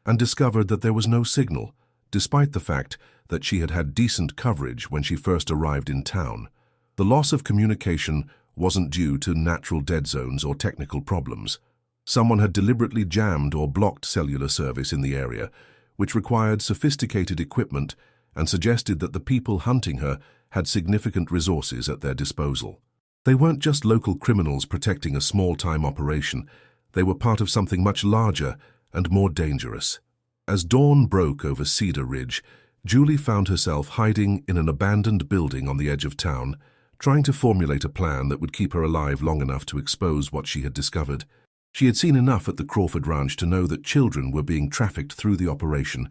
and discovered that there was no signal, despite the fact that she had had decent coverage when she first arrived in town. The loss of communication wasn't due to natural dead zones or technical problems. Someone had deliberately jammed or blocked cellular service in the area, which required sophisticated equipment and suggested that the people hunting her had significant resources at their disposal. They weren't just local criminals protecting a small-time operation. They were part of something much larger and more dangerous. As dawn broke over Cedar Ridge, Julie found herself hiding in an abandoned building on the edge of town, trying to formulate a plan that would keep her alive long enough to expose what she had discovered. She had seen enough at the Crawford Ranch to know that children were being trafficked through the operation,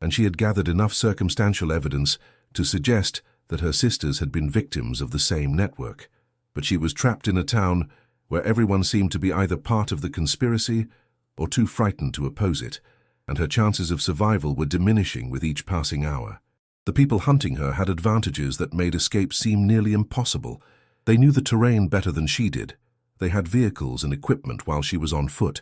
and she had gathered enough circumstantial evidence to suggest that her sisters had been victims of the same network. But she was trapped in a town where everyone seemed to be either part of the conspiracy or too frightened to oppose it, and her chances of survival were diminishing with each passing hour. The people hunting her had advantages that made escape seem nearly impossible. They knew the terrain better than she did. They had vehicles and equipment while she was on foot,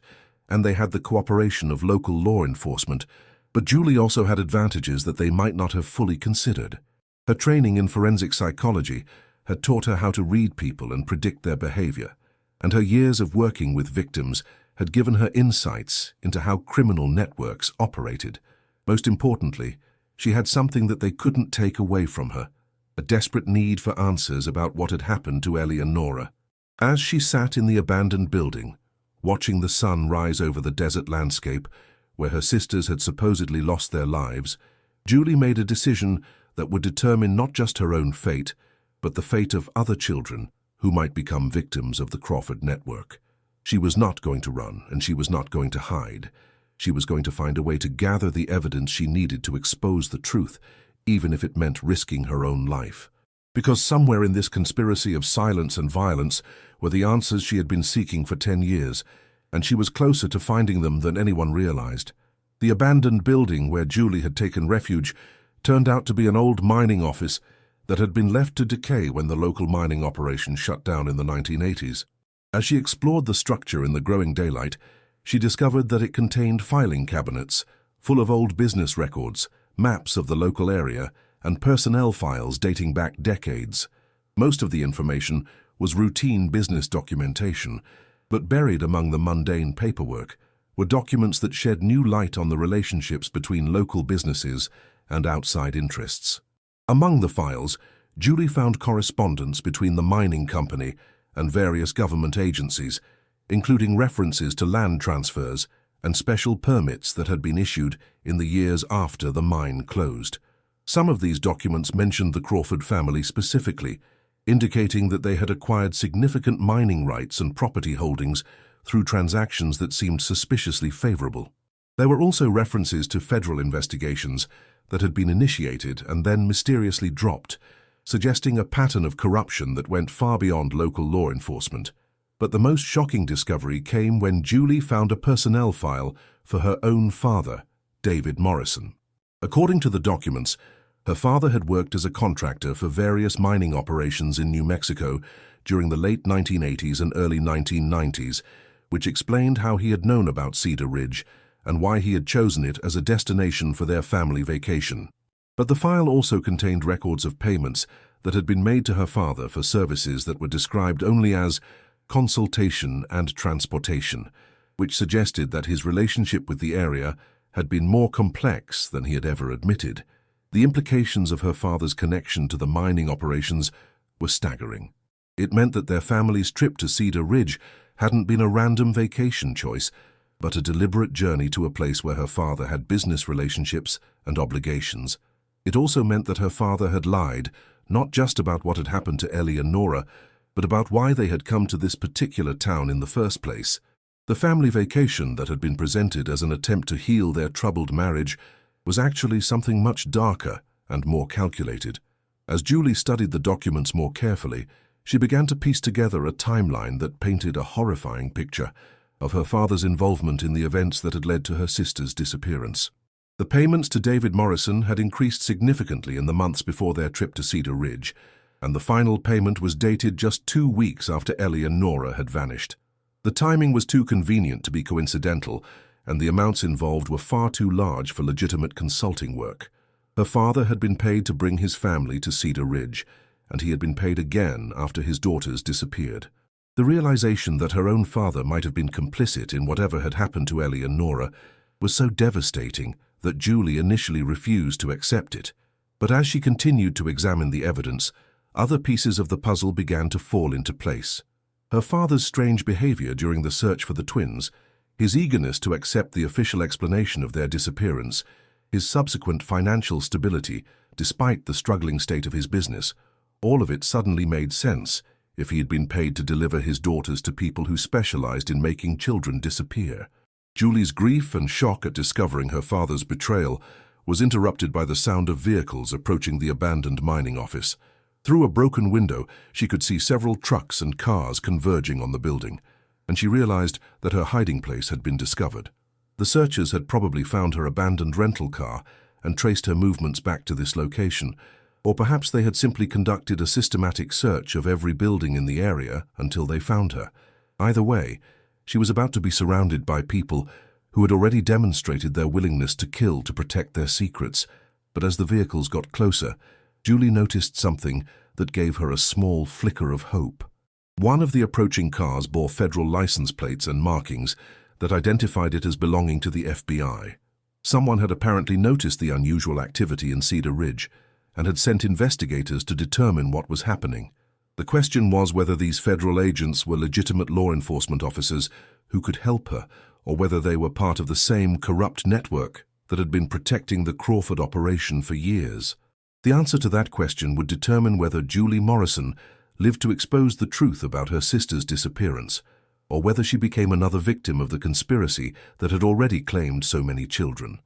and they had the cooperation of local law enforcement. But Julie also had advantages that they might not have fully considered. Her training in forensic psychology had taught her how to read people and predict their behavior, and her years of working with victims had given her insights into how criminal networks operated. Most importantly, she had something that they couldn't take away from her, a desperate need for answers about what had happened to Ellie and Nora. As she sat in the abandoned building, watching the sun rise over the desert landscape where her sisters had supposedly lost their lives, Julie made a decision that would determine not just her own fate, but the fate of other children who might become victims of the Crawford network. She was not going to run, and she was not going to hide. She was going to find a way to gather the evidence she needed to expose the truth, even if it meant risking her own life. Because somewhere in this conspiracy of silence and violence were the answers she had been seeking for 10 years, and she was closer to finding them than anyone realized. The abandoned building where Julie had taken refuge turned out to be an old mining office that had been left to decay when the local mining operation shut down in the 1980s. As she explored the structure in the growing daylight, she discovered that it contained filing cabinets full of old business records, maps of the local area, and personnel files dating back decades. Most of the information was routine business documentation, but buried among the mundane paperwork were documents that shed new light on the relationships between local businesses and outside interests. Among the files, Julie found correspondence between the mining company and various government agencies, including references to land transfers and special permits that had been issued in the years after the mine closed. Some of these documents mentioned the Crawford family specifically, indicating that they had acquired significant mining rights and property holdings through transactions that seemed suspiciously favorable. There were also references to federal investigations that had been initiated and then mysteriously dropped, suggesting a pattern of corruption that went far beyond local law enforcement. But the most shocking discovery came when Julie found a personnel file for her own father, David Morrison. According to the documents, her father had worked as a contractor for various mining operations in New Mexico during the late 1980s and early 1990s, which explained how he had known about Cedar Ridge and why he had chosen it as a destination for their family vacation. But the file also contained records of payments that had been made to her father for services that were described only as consultation and transportation, which suggested that his relationship with the area had been more complex than he had ever admitted. The implications of her father's connection to the mining operations were staggering. It meant that their family's trip to Cedar Ridge hadn't been a random vacation choice, but a deliberate journey to a place where her father had business relationships and obligations. It also meant that her father had lied, not just about what had happened to Ellie and Nora, but about why they had come to this particular town in the first place. The family vacation that had been presented as an attempt to heal their troubled marriage was actually something much darker and more calculated. As Julie studied the documents more carefully, she began to piece together a timeline that painted a horrifying picture of her father's involvement in the events that had led to her sister's disappearance. The payments to David Morrison had increased significantly in the months before their trip to Cedar Ridge, and the final payment was dated just 2 weeks after Ellie and Nora had vanished. The timing was too convenient to be coincidental, and the amounts involved were far too large for legitimate consulting work. Her father had been paid to bring his family to Cedar Ridge, and he had been paid again after his daughters disappeared. The realization that her own father might have been complicit in whatever had happened to Ellie and Nora was so devastating that Julie initially refused to accept it. But as she continued to examine the evidence, other pieces of the puzzle began to fall into place. Her father's strange behavior during the search for the twins, his eagerness to accept the official explanation of their disappearance, his subsequent financial stability despite the struggling state of his business, all of it suddenly made sense if he had been paid to deliver his daughters to people who specialized in making children disappear. Julie's grief and shock at discovering her father's betrayal was interrupted by the sound of vehicles approaching the abandoned mining office. Through a broken window, she could see several trucks and cars converging on the building, and she realized that her hiding place had been discovered. The searchers had probably found her abandoned rental car and traced her movements back to this location, or perhaps they had simply conducted a systematic search of every building in the area until they found her. Either way, she was about to be surrounded by people who had already demonstrated their willingness to kill to protect their secrets, but as the vehicles got closer, Julie noticed something that gave her a small flicker of hope. One of the approaching cars bore federal license plates and markings that identified it as belonging to the FBI. Someone had apparently noticed the unusual activity in Cedar Ridge and had sent investigators to determine what was happening. The question was whether these federal agents were legitimate law enforcement officers who could help her, or whether they were part of the same corrupt network that had been protecting the Crawford operation for years. The answer to that question would determine whether Julie Morrison lived to expose the truth about her sister's disappearance, or whether she became another victim of the conspiracy that had already claimed so many children.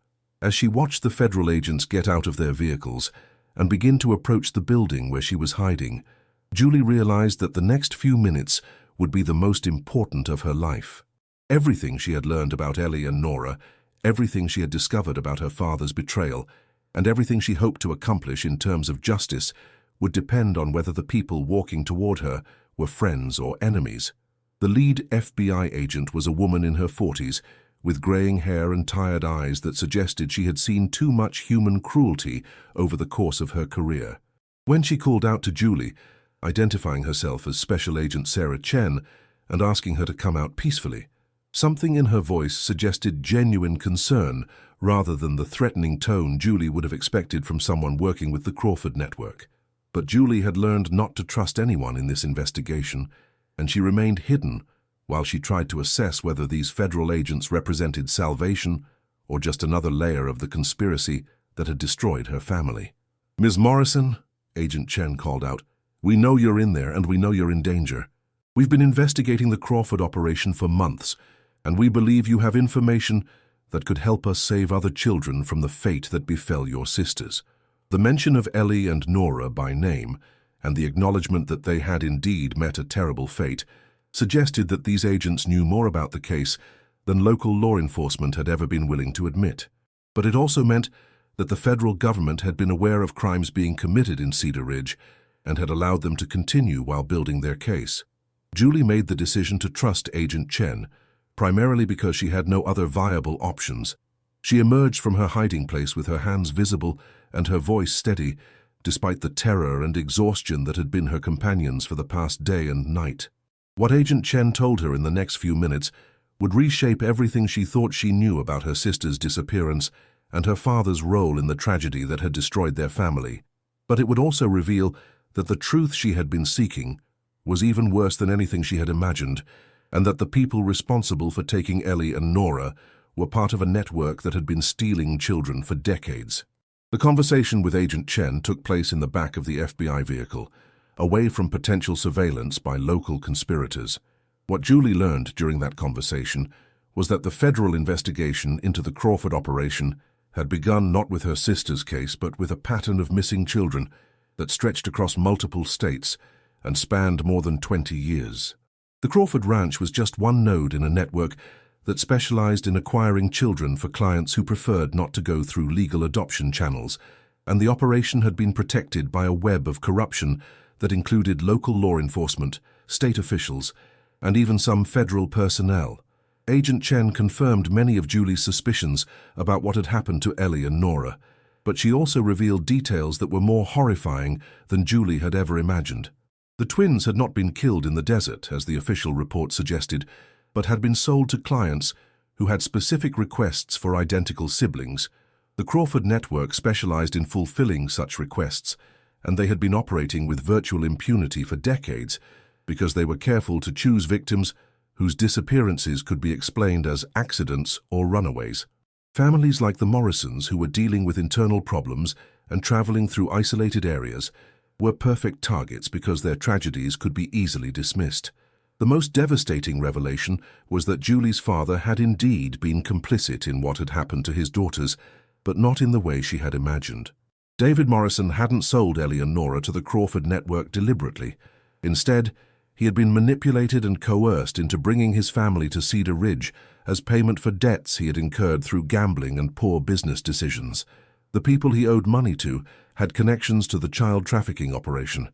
As she watched the federal agents get out of their vehicles and begin to approach the building where she was hiding, Julie realized that the next few minutes would be the most important of her life. Everything she had learned about Ellie and Nora, everything she had discovered about her father's betrayal, and everything she hoped to accomplish in terms of justice would depend on whether the people walking toward her were friends or enemies. The lead FBI agent was a woman in her 40s, with graying hair and tired eyes that suggested she had seen too much human cruelty over the course of her career. When she called out to Julie, identifying herself as Special Agent Sarah Chen and asking her to come out peacefully, something in her voice suggested genuine concern rather than the threatening tone Julie would have expected from someone working with the Crawford network. But Julie had learned not to trust anyone in this investigation, and she remained hidden while she tried to assess whether these federal agents represented salvation or just another layer of the conspiracy that had destroyed her family. "Ms. Morrison," Agent Chen called out, "we know you're in there and we know you're in danger. We've been investigating the Crawford operation for months, and we believe you have information that could help us save other children from the fate that befell your sisters." The mention of Ellie and Nora by name, and the acknowledgement that they had indeed met a terrible fate, suggested that these agents knew more about the case than local law enforcement had ever been willing to admit. But it also meant that the federal government had been aware of crimes being committed in Cedar Ridge and had allowed them to continue while building their case. Julie made the decision to trust Agent Chen, primarily because she had no other viable options. She emerged from her hiding place with her hands visible and her voice steady, despite the terror and exhaustion that had been her companions for the past day and night. What Agent Chen told her in the next few minutes would reshape everything she thought she knew about her sister's disappearance and her father's role in the tragedy that had destroyed their family. But it would also reveal that the truth she had been seeking was even worse than anything she had imagined, and that the people responsible for taking Ellie and Nora were part of a network that had been stealing children for decades. The conversation with Agent Chen took place in the back of the FBI vehicle, away from potential surveillance by local conspirators. What Julie learned during that conversation was that the federal investigation into the Crawford operation had begun not with her sister's case but with a pattern of missing children that stretched across multiple states and spanned more than 20 years. The Crawford Ranch was just one node in a network that specialized in acquiring children for clients who preferred not to go through legal adoption channels, and the operation had been protected by a web of corruption that included local law enforcement, state officials, and even some federal personnel. Agent Chen confirmed many of Julie's suspicions about what had happened to Ellie and Nora, but she also revealed details that were more horrifying than Julie had ever imagined. The twins had not been killed in the desert, as the official report suggested, but had been sold to clients who had specific requests for identical siblings. The Crawford network specialized in fulfilling such requests, and they had been operating with virtual impunity for decades because they were careful to choose victims whose disappearances could be explained as accidents or runaways. Families like the Morrisons, who were dealing with internal problems and traveling through isolated areas, were perfect targets because their tragedies could be easily dismissed. The most devastating revelation was that Julie's father had indeed been complicit in what had happened to his daughters, but not in the way she had imagined. David Morrison hadn't sold Ellie and Nora to the Crawford network deliberately. Instead, he had been manipulated and coerced into bringing his family to Cedar Ridge as payment for debts he had incurred through gambling and poor business decisions. The people he owed money to had connections to the child trafficking operation,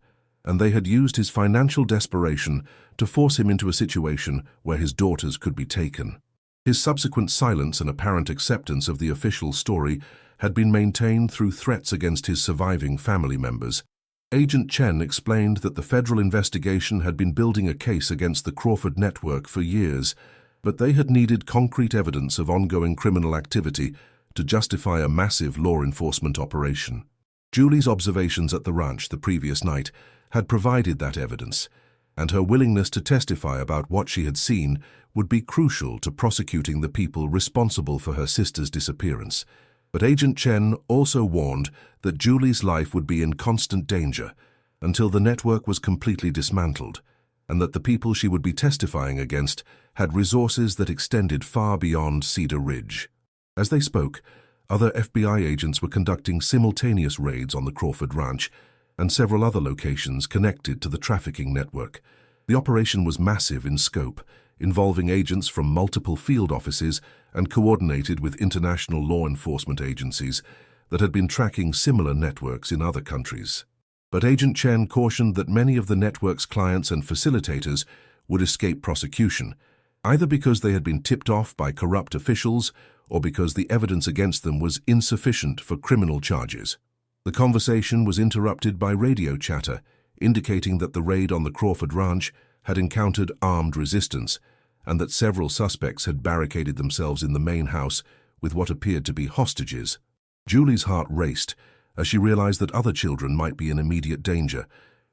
and they had used his financial desperation to force him into a situation where his daughters could be taken. His subsequent silence and apparent acceptance of the official story had been maintained through threats against his surviving family members. Agent Chen explained that the federal investigation had been building a case against the Crawford network for years, but they had needed concrete evidence of ongoing criminal activity to justify a massive law enforcement operation. Julie's observations at the ranch the previous night had provided that evidence, and her willingness to testify about what she had seen would be crucial to prosecuting the people responsible for her sister's disappearance. But Agent Chen also warned that Julie's life would be in constant danger until the network was completely dismantled, and that the people she would be testifying against had resources that extended far beyond Cedar Ridge. As they spoke, other FBI agents were conducting simultaneous raids on the Crawford Ranch and several other locations connected to the trafficking network. The operation was massive in scope, involving agents from multiple field offices and coordinated with international law enforcement agencies that had been tracking similar networks in other countries. But Agent Chen cautioned that many of the network's clients and facilitators would escape prosecution, either because they had been tipped off by corrupt officials or because the evidence against them was insufficient for criminal charges. The conversation was interrupted by radio chatter, indicating that the raid on the Crawford Ranch had encountered armed resistance, and that several suspects had barricaded themselves in the main house with what appeared to be hostages. Julie's heart raced as she realized that other children might be in immediate danger,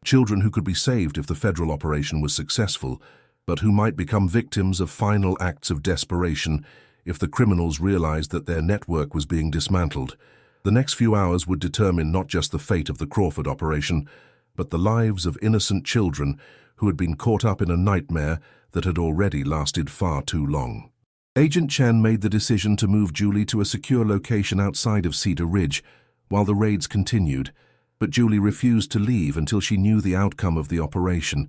children who could be saved if the federal operation was successful, but who might become victims of final acts of desperation if the criminals realized that their network was being dismantled. The next few hours would determine not just the fate of the Crawford operation, but the lives of innocent children who had been caught up in a nightmare that had already lasted far too long. Agent Chen made the decision to move Julie to a secure location outside of Cedar Ridge while the raids continued, but Julie refused to leave until she knew the outcome of the operation.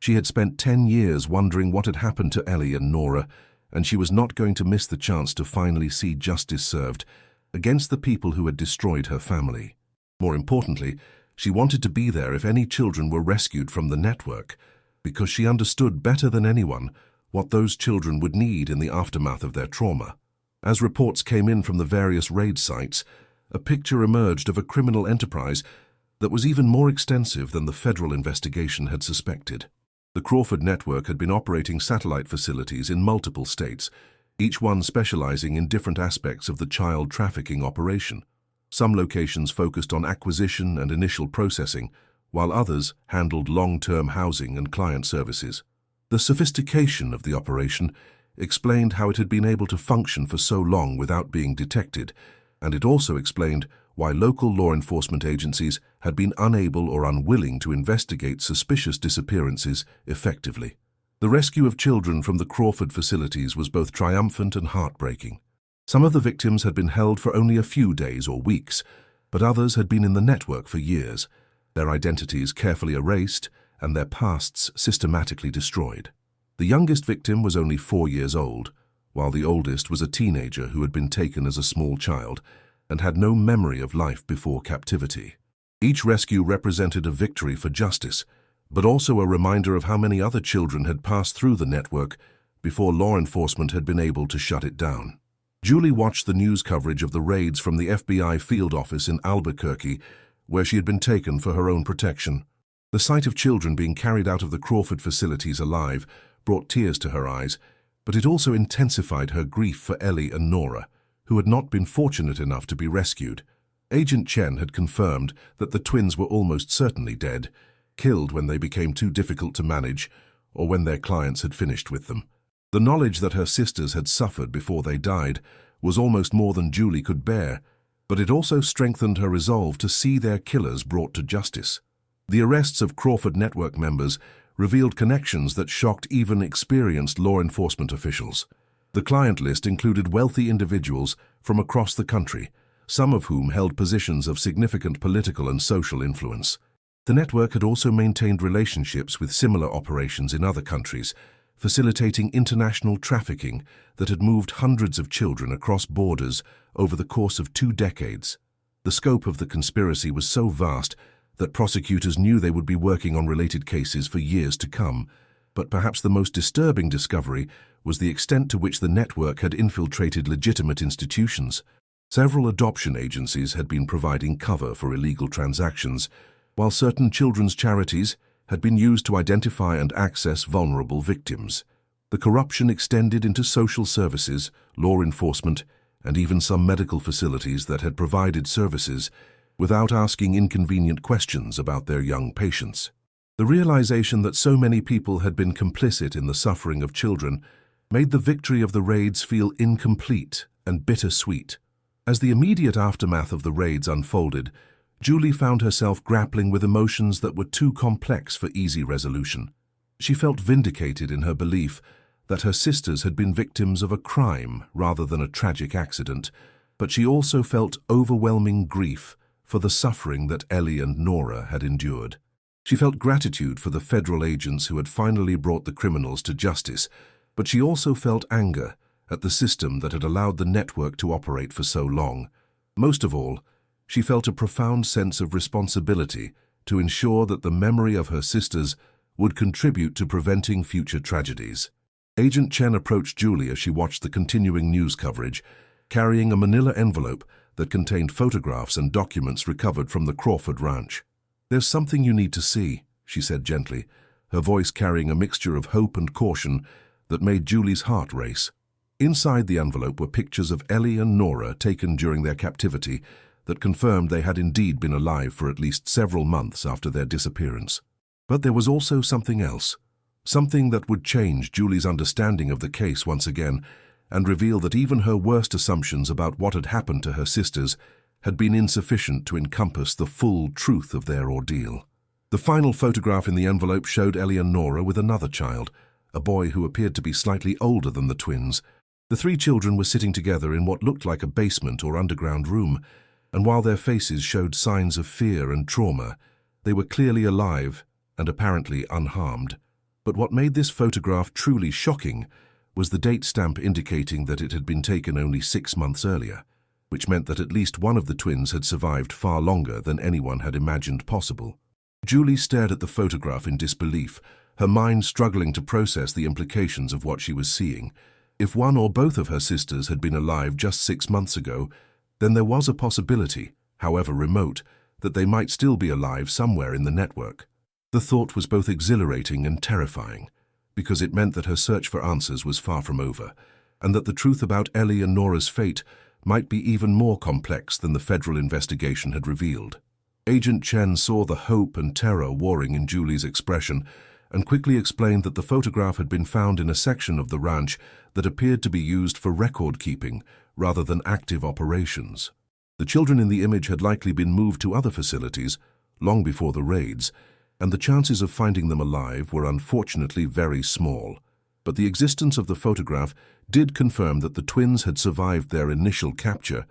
She had spent 10 years wondering what had happened to Ellie and Nora, and she was not going to miss the chance to finally see justice served against the people who had destroyed her family. More importantly, she wanted to be there if any children were rescued from the network, because she understood better than anyone what those children would need in the aftermath of their trauma. As reports came in from the various raid sites, a picture emerged of a criminal enterprise that was even more extensive than the federal investigation had suspected. The Crawford Network had been operating satellite facilities in multiple states, each one specializing in different aspects of the child trafficking operation. Some locations focused on acquisition and initial processing, while others handled long-term housing and client services. The sophistication of the operation explained how it had been able to function for so long without being detected, and it also explained why local law enforcement agencies had been unable or unwilling to investigate suspicious disappearances effectively. The rescue of children from the Crawford facilities was both triumphant and heartbreaking. Some of the victims had been held for only a few days or weeks, but others had been in the network for years, their identities carefully erased and their pasts systematically destroyed. The youngest victim was only 4 years old, while the oldest was a teenager who had been taken as a small child and had no memory of life before captivity. Each rescue represented a victory for justice, but also a reminder of how many other children had passed through the network before law enforcement had been able to shut it down. Julie watched the news coverage of the raids from the FBI field office in Albuquerque, where she had been taken for her own protection. The sight of children being carried out of the Crawford facilities alive brought tears to her eyes, but it also intensified her grief for Ellie and Nora, who had not been fortunate enough to be rescued. Agent Chen had confirmed that the twins were almost certainly dead, killed when they became too difficult to manage or when their clients had finished with them. The knowledge that her sisters had suffered before they died was almost more than Julie could bear, but it also strengthened her resolve to see their killers brought to justice. The arrests of Crawford Network members revealed connections that shocked even experienced law enforcement officials. The client list included wealthy individuals from across the country, some of whom held positions of significant political and social influence. The network had also maintained relationships with similar operations in other countries, facilitating international trafficking that had moved hundreds of children across borders over the course of 2 decades. The scope of the conspiracy was so vast that prosecutors knew they would be working on related cases for years to come, but perhaps the most disturbing discovery was the extent to which the network had infiltrated legitimate institutions. Several adoption agencies had been providing cover for illegal transactions, while certain children's charities had been used to identify and access vulnerable victims. The corruption extended into social services, law enforcement, and even some medical facilities that had provided services without asking inconvenient questions about their young patients. The realization that so many people had been complicit in the suffering of children made the victory of the raids feel incomplete and bittersweet. As the immediate aftermath of the raids unfolded, Julie found herself grappling with emotions that were too complex for easy resolution. She felt vindicated in her belief that her sisters had been victims of a crime rather than a tragic accident, but she also felt overwhelming grief for the suffering that Ellie and Nora had endured. She felt gratitude for the federal agents who had finally brought the criminals to justice, but she also felt anger at the system that had allowed the network to operate for so long. Most of all, she felt a profound sense of responsibility to ensure that the memory of her sisters would contribute to preventing future tragedies. Agent Chen approached Julie as she watched the continuing news coverage, carrying a manila envelope that contained photographs and documents recovered from the Crawford ranch. "There's something you need to see," she said gently, her voice carrying a mixture of hope and caution that made Julie's heart race. Inside the envelope were pictures of Ellie and Nora taken during their captivity that confirmed they had indeed been alive for at least several months after their disappearance. But there was also something else, something that would change Julie's understanding of the case once again and reveal that even her worst assumptions about what had happened to her sisters had been insufficient to encompass the full truth of their ordeal. The final photograph in the envelope showed Ellie and Nora with another child, a boy who appeared to be slightly older than the twins. The 3 children were sitting together in what looked like a basement or underground room, and while their faces showed signs of fear and trauma, they were clearly alive and apparently unharmed. But what made this photograph truly shocking was the date stamp indicating that it had been taken only 6 months earlier, which meant that at least one of the twins had survived far longer than anyone had imagined possible. Julie stared at the photograph in disbelief, her mind struggling to process the implications of what she was seeing. If one or both of her sisters had been alive just 6 months ago, then there was a possibility, however remote, that they might still be alive somewhere in the network. The thought was both exhilarating and terrifying, because it meant that her search for answers was far from over, and that the truth about Ellie and Nora's fate might be even more complex than the federal investigation had revealed. Agent Chen saw the hope and terror warring in Julie's expression and quickly explained that the photograph had been found in a section of the ranch that appeared to be used for record-keeping rather than active operations. The children in the image had likely been moved to other facilities long before the raids, and the chances of finding them alive were unfortunately very small. But the existence of the photograph did confirm that the twins had survived their initial capture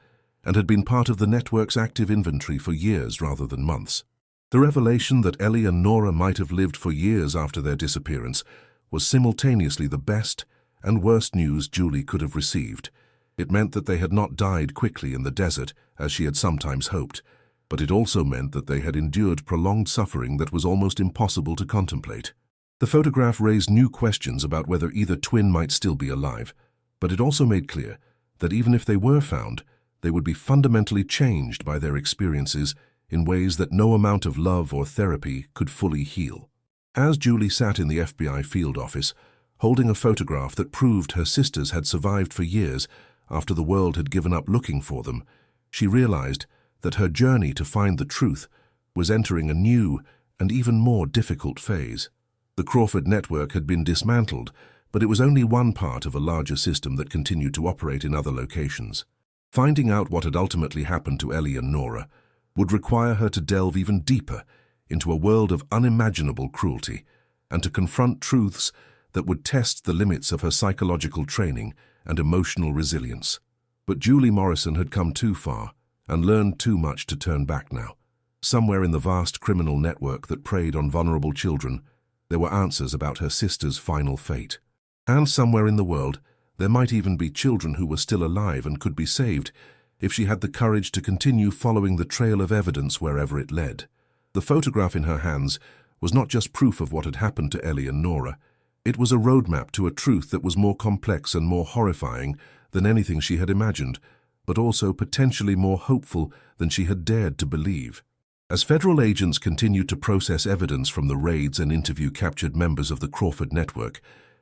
and had been part of the network's active inventory for years rather than months. The revelation that Ellie and Nora might have lived for years after their disappearance was simultaneously the best and worst news Julie could have received. It meant that they had not died quickly in the desert, as she had sometimes hoped, but it also meant that they had endured prolonged suffering that was almost impossible to contemplate. The photograph raised new questions about whether either twin might still be alive, but it also made clear that even if they were found, they would be fundamentally changed by their experiences in ways that no amount of love or therapy could fully heal. As Julie sat in the FBI field office, holding a photograph that proved her sisters had survived for years after the world had given up looking for them, she realized that her journey to find the truth was entering a new and even more difficult phase. The Crawford Network had been dismantled, but it was only one part of a larger system that continued to operate in other locations. Finding out what had ultimately happened to Ellie and Nora would require her to delve even deeper into a world of unimaginable cruelty and to confront truths that would test the limits of her psychological training and emotional resilience. But Julie Morrison had come too far and learned too much to turn back now. Somewhere in the vast criminal network that preyed on vulnerable children, there were answers about her sister's final fate. And somewhere in the world, there might even be children who were still alive and could be saved if she had the courage to continue following the trail of evidence wherever it led. The photograph in her hands was not just proof of what had happened to Ellie and Nora. It was a roadmap to a truth that was more complex and more horrifying than anything she had imagined, but also potentially more hopeful than she had dared to believe. As federal agents continued to process evidence from the raids and interview captured members of the Crawford Network,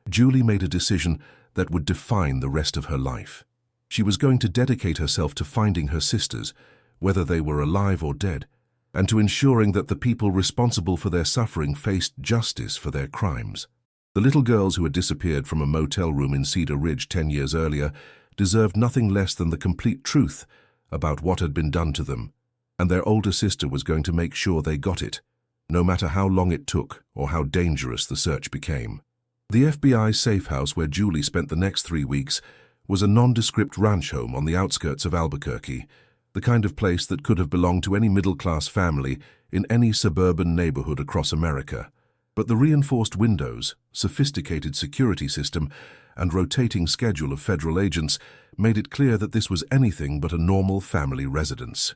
Julie made a decision that would define the rest of her life. She was going to dedicate herself to finding her sisters, whether they were alive or dead, and to ensuring that the people responsible for their suffering faced justice for their crimes. The little girls who had disappeared from a motel room in Cedar Ridge 10 years earlier deserved nothing less than the complete truth about what had been done to them, and their older sister was going to make sure they got it, no matter how long it took or how dangerous the search became. The FBI safe house where Julie spent the next 3 weeks was a nondescript ranch home on the outskirts of Albuquerque, the kind of place that could have belonged to any middle-class family in any suburban neighborhood across America. But the reinforced windows, sophisticated security system, and rotating schedule of federal agents made it clear that this was anything but a normal family residence.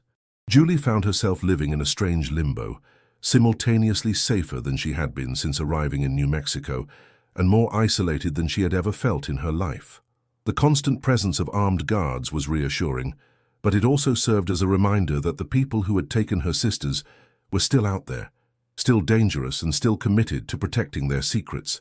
Julie found herself living in a strange limbo, simultaneously safer than she had been since arriving in New Mexico, and more isolated than she had ever felt in her life. The constant presence of armed guards was reassuring, but it also served as a reminder that the people who had taken her sisters were still out there, still dangerous and still committed to protecting their secrets.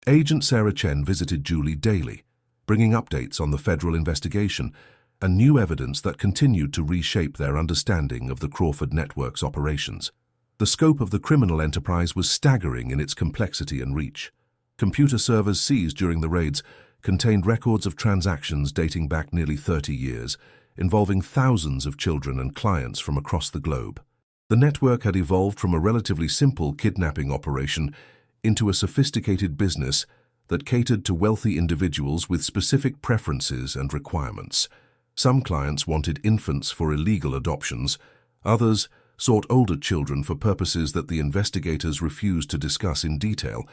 Agent Sarah Chen visited Julie daily, bringing updates on the federal investigation and new evidence that continued to reshape their understanding of the Crawford Network's operations. The scope of the criminal enterprise was staggering in its complexity and reach. Computer servers seized during the raids contained records of transactions dating back nearly 30 years, involving thousands of children and clients from across the globe. The network had evolved from a relatively simple kidnapping operation into a sophisticated business that catered to wealthy individuals with specific preferences and requirements. Some clients wanted infants for illegal adoptions, others sought older children for purposes that the investigators refused to discuss in detail,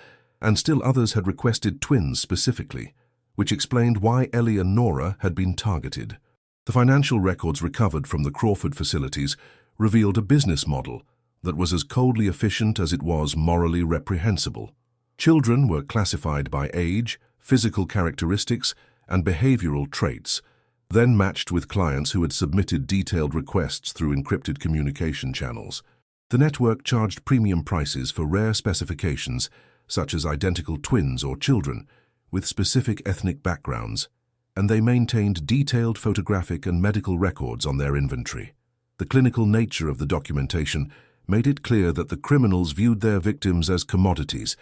and still others had requested twins specifically, which explained why Ellie and Nora had been targeted. The financial records recovered from the Crawford facilities revealed a business model that was as coldly efficient as it was morally reprehensible. Children were classified by age, physical characteristics, and behavioral traits, then matched with clients who had submitted detailed requests through encrypted communication channels. The network charged premium prices for rare specifications, such as identical twins or children, with specific ethnic backgrounds, and they maintained detailed photographic and medical records on their inventory. The clinical nature of the documentation made it clear that the criminals viewed their victims as commodities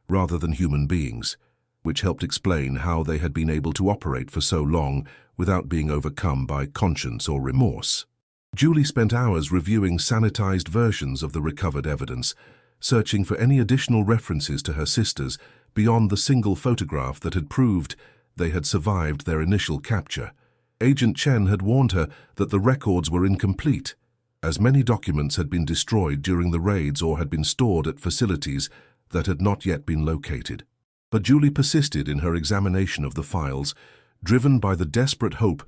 rather than human beings, which helped explain how they had been able to operate for so long without being overcome by conscience or remorse. Julie spent hours reviewing sanitized versions of the recovered evidence, searching for any additional references to her sisters beyond the single photograph that had proved they had survived their initial capture. Agent Chen had warned her that the records were incomplete, as many documents had been destroyed during the raids or had been stored at facilities that had not yet been located. But Julie persisted in her examination of the files, driven by the desperate hope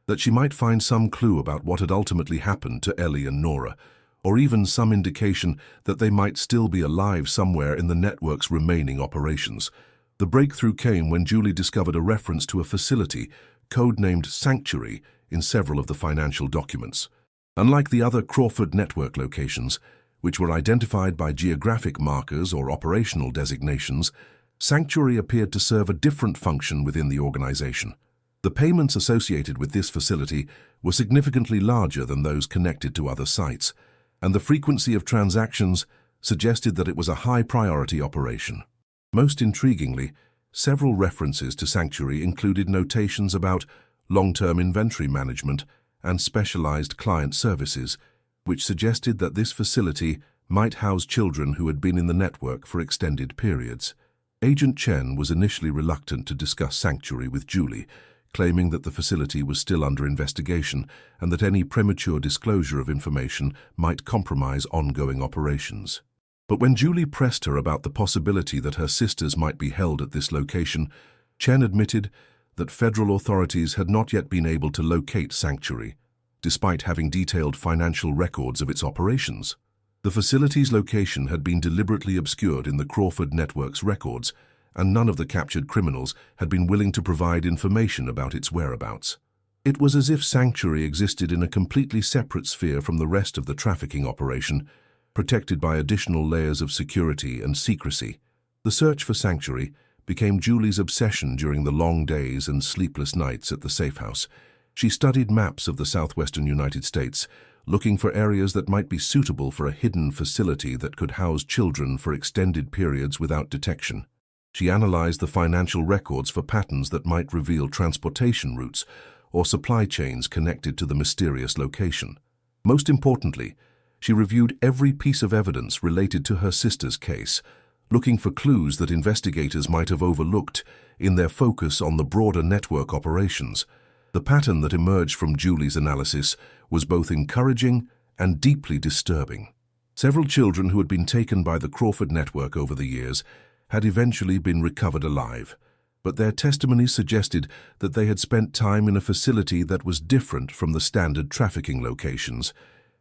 that she might find some clue about what had ultimately happened to Ellie and Nora, or even some indication that they might still be alive somewhere in the network's remaining operations. The breakthrough came when Julie discovered a reference to a facility, codenamed Sanctuary, in several of the financial documents. Unlike the other Crawford network locations, which were identified by geographic markers or operational designations, Sanctuary appeared to serve a different function within the organization. The payments associated with this facility were significantly larger than those connected to other sites, and the frequency of transactions suggested that it was a high-priority operation. Most intriguingly, several references to Sanctuary included notations about long-term inventory management and specialized client services, which suggested that this facility might house children who had been in the network for extended periods. Agent Chen was initially reluctant to discuss Sanctuary with Julie, claiming that the facility was still under investigation and that any premature disclosure of information might compromise ongoing operations. But when Julie pressed her about the possibility that her sisters might be held at this location, Chen admitted that federal authorities had not yet been able to locate Sanctuary, despite having detailed financial records of its operations. The facility's location had been deliberately obscured in the Crawford network's records, and none of the captured criminals had been willing to provide information about its whereabouts. It was as if Sanctuary existed in a completely separate sphere from the rest of the trafficking operation, protected by additional layers of security and secrecy. The search for Sanctuary became Julie's obsession during the long days and sleepless nights at the safe house. She studied maps of the southwestern United States, looking for areas that might be suitable for a hidden facility that could house children for extended periods without detection. She analyzed the financial records for patterns that might reveal transportation routes or supply chains connected to the mysterious location. Most importantly, she reviewed every piece of evidence related to her sister's case, looking for clues that investigators might have overlooked in their focus on the broader network operations. The pattern that emerged from Julie's analysis was both encouraging and deeply disturbing. Several children who had been taken by the Crawford network over the years had eventually been recovered alive, but their testimonies suggested that they had spent time in a facility that was different from the standard trafficking locations.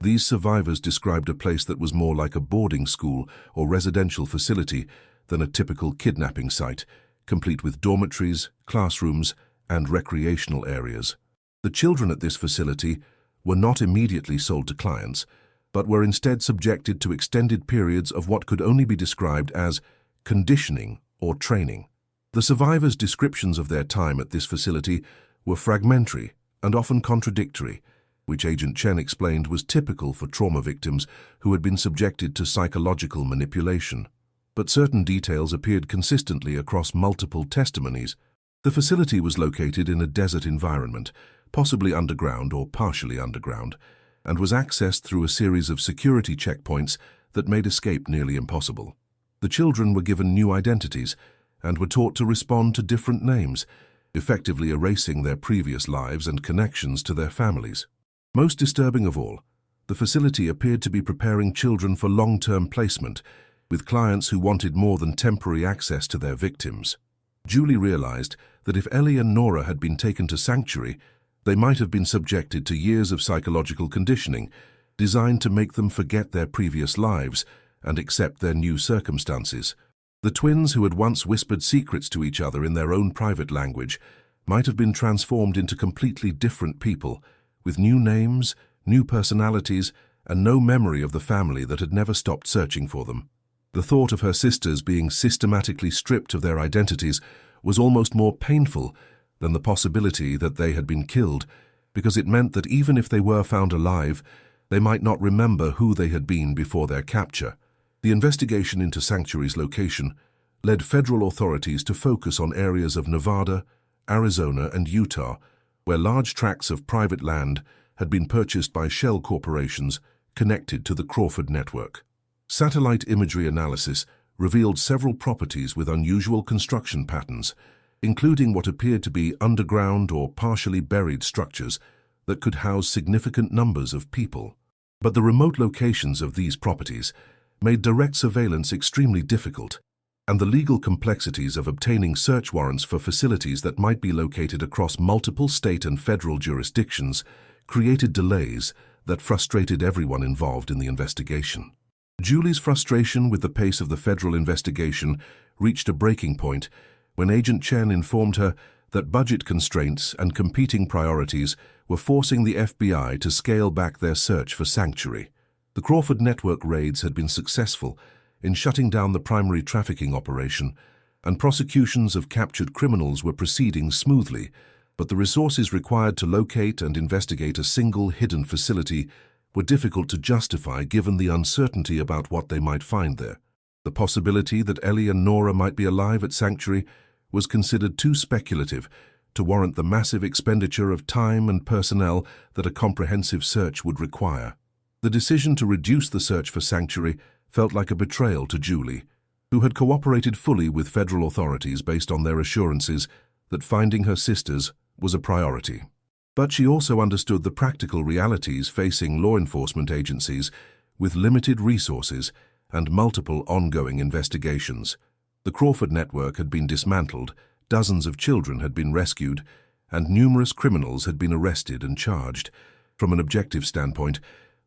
These survivors described a place that was more like a boarding school or residential facility than a typical kidnapping site, complete with dormitories, classrooms, and recreational areas. The children at this facility were not immediately sold to clients, but were instead subjected to extended periods of what could only be described as conditioning or training. The survivors' descriptions of their time at this facility were fragmentary and often contradictory, which Agent Chen explained was typical for trauma victims who had been subjected to psychological manipulation. But certain details appeared consistently across multiple testimonies. The facility was located in a desert environment, possibly underground or partially underground, and was accessed through a series of security checkpoints that made escape nearly impossible. The children were given new identities and were taught to respond to different names, effectively erasing their previous lives and connections to their families. Most disturbing of all, the facility appeared to be preparing children for long-term placement, with clients who wanted more than temporary access to their victims. Julie realized that if Ellie and Nora had been taken to sanctuary, they might have been subjected to years of psychological conditioning designed to make them forget their previous lives and accept their new circumstances. The twins, who had once whispered secrets to each other in their own private language, might have been transformed into completely different people, with new names, new personalities, and no memory of the family that had never stopped searching for them. The thought of her sisters being systematically stripped of their identities was almost more painful than the possibility that they had been killed, because it meant that even if they were found alive, they might not remember who they had been before their capture. The investigation into Sanctuary's location led federal authorities to focus on areas of Nevada, Arizona, and Utah, where large tracts of private land had been purchased by shell corporations connected to the Crawford network. Satellite imagery analysis revealed several properties with unusual construction patterns, including what appeared to be underground or partially buried structures that could house significant numbers of people. But the remote locations of these properties made direct surveillance extremely difficult, and the legal complexities of obtaining search warrants for facilities that might be located across multiple state and federal jurisdictions created delays that frustrated everyone involved in the investigation. Julie's frustration with the pace of the federal investigation reached a breaking point when Agent Chen informed her that budget constraints and competing priorities were forcing the FBI to scale back their search for Sanctuary. The Crawford network raids had been successful in shutting down the primary trafficking operation, and prosecutions of captured criminals were proceeding smoothly, but the resources required to locate and investigate a single hidden facility were difficult to justify given the uncertainty about what they might find there. The possibility that Ellie and Nora might be alive at Sanctuary was considered too speculative to warrant the massive expenditure of time and personnel that a comprehensive search would require. The decision to reduce the search for Sanctuary felt like a betrayal to Julie, who had cooperated fully with federal authorities based on their assurances that finding her sisters was a priority. But she also understood the practical realities facing law enforcement agencies with limited resources and multiple ongoing investigations. The Crawford network had been dismantled, dozens of children had been rescued, and numerous criminals had been arrested and charged. From an objective standpoint,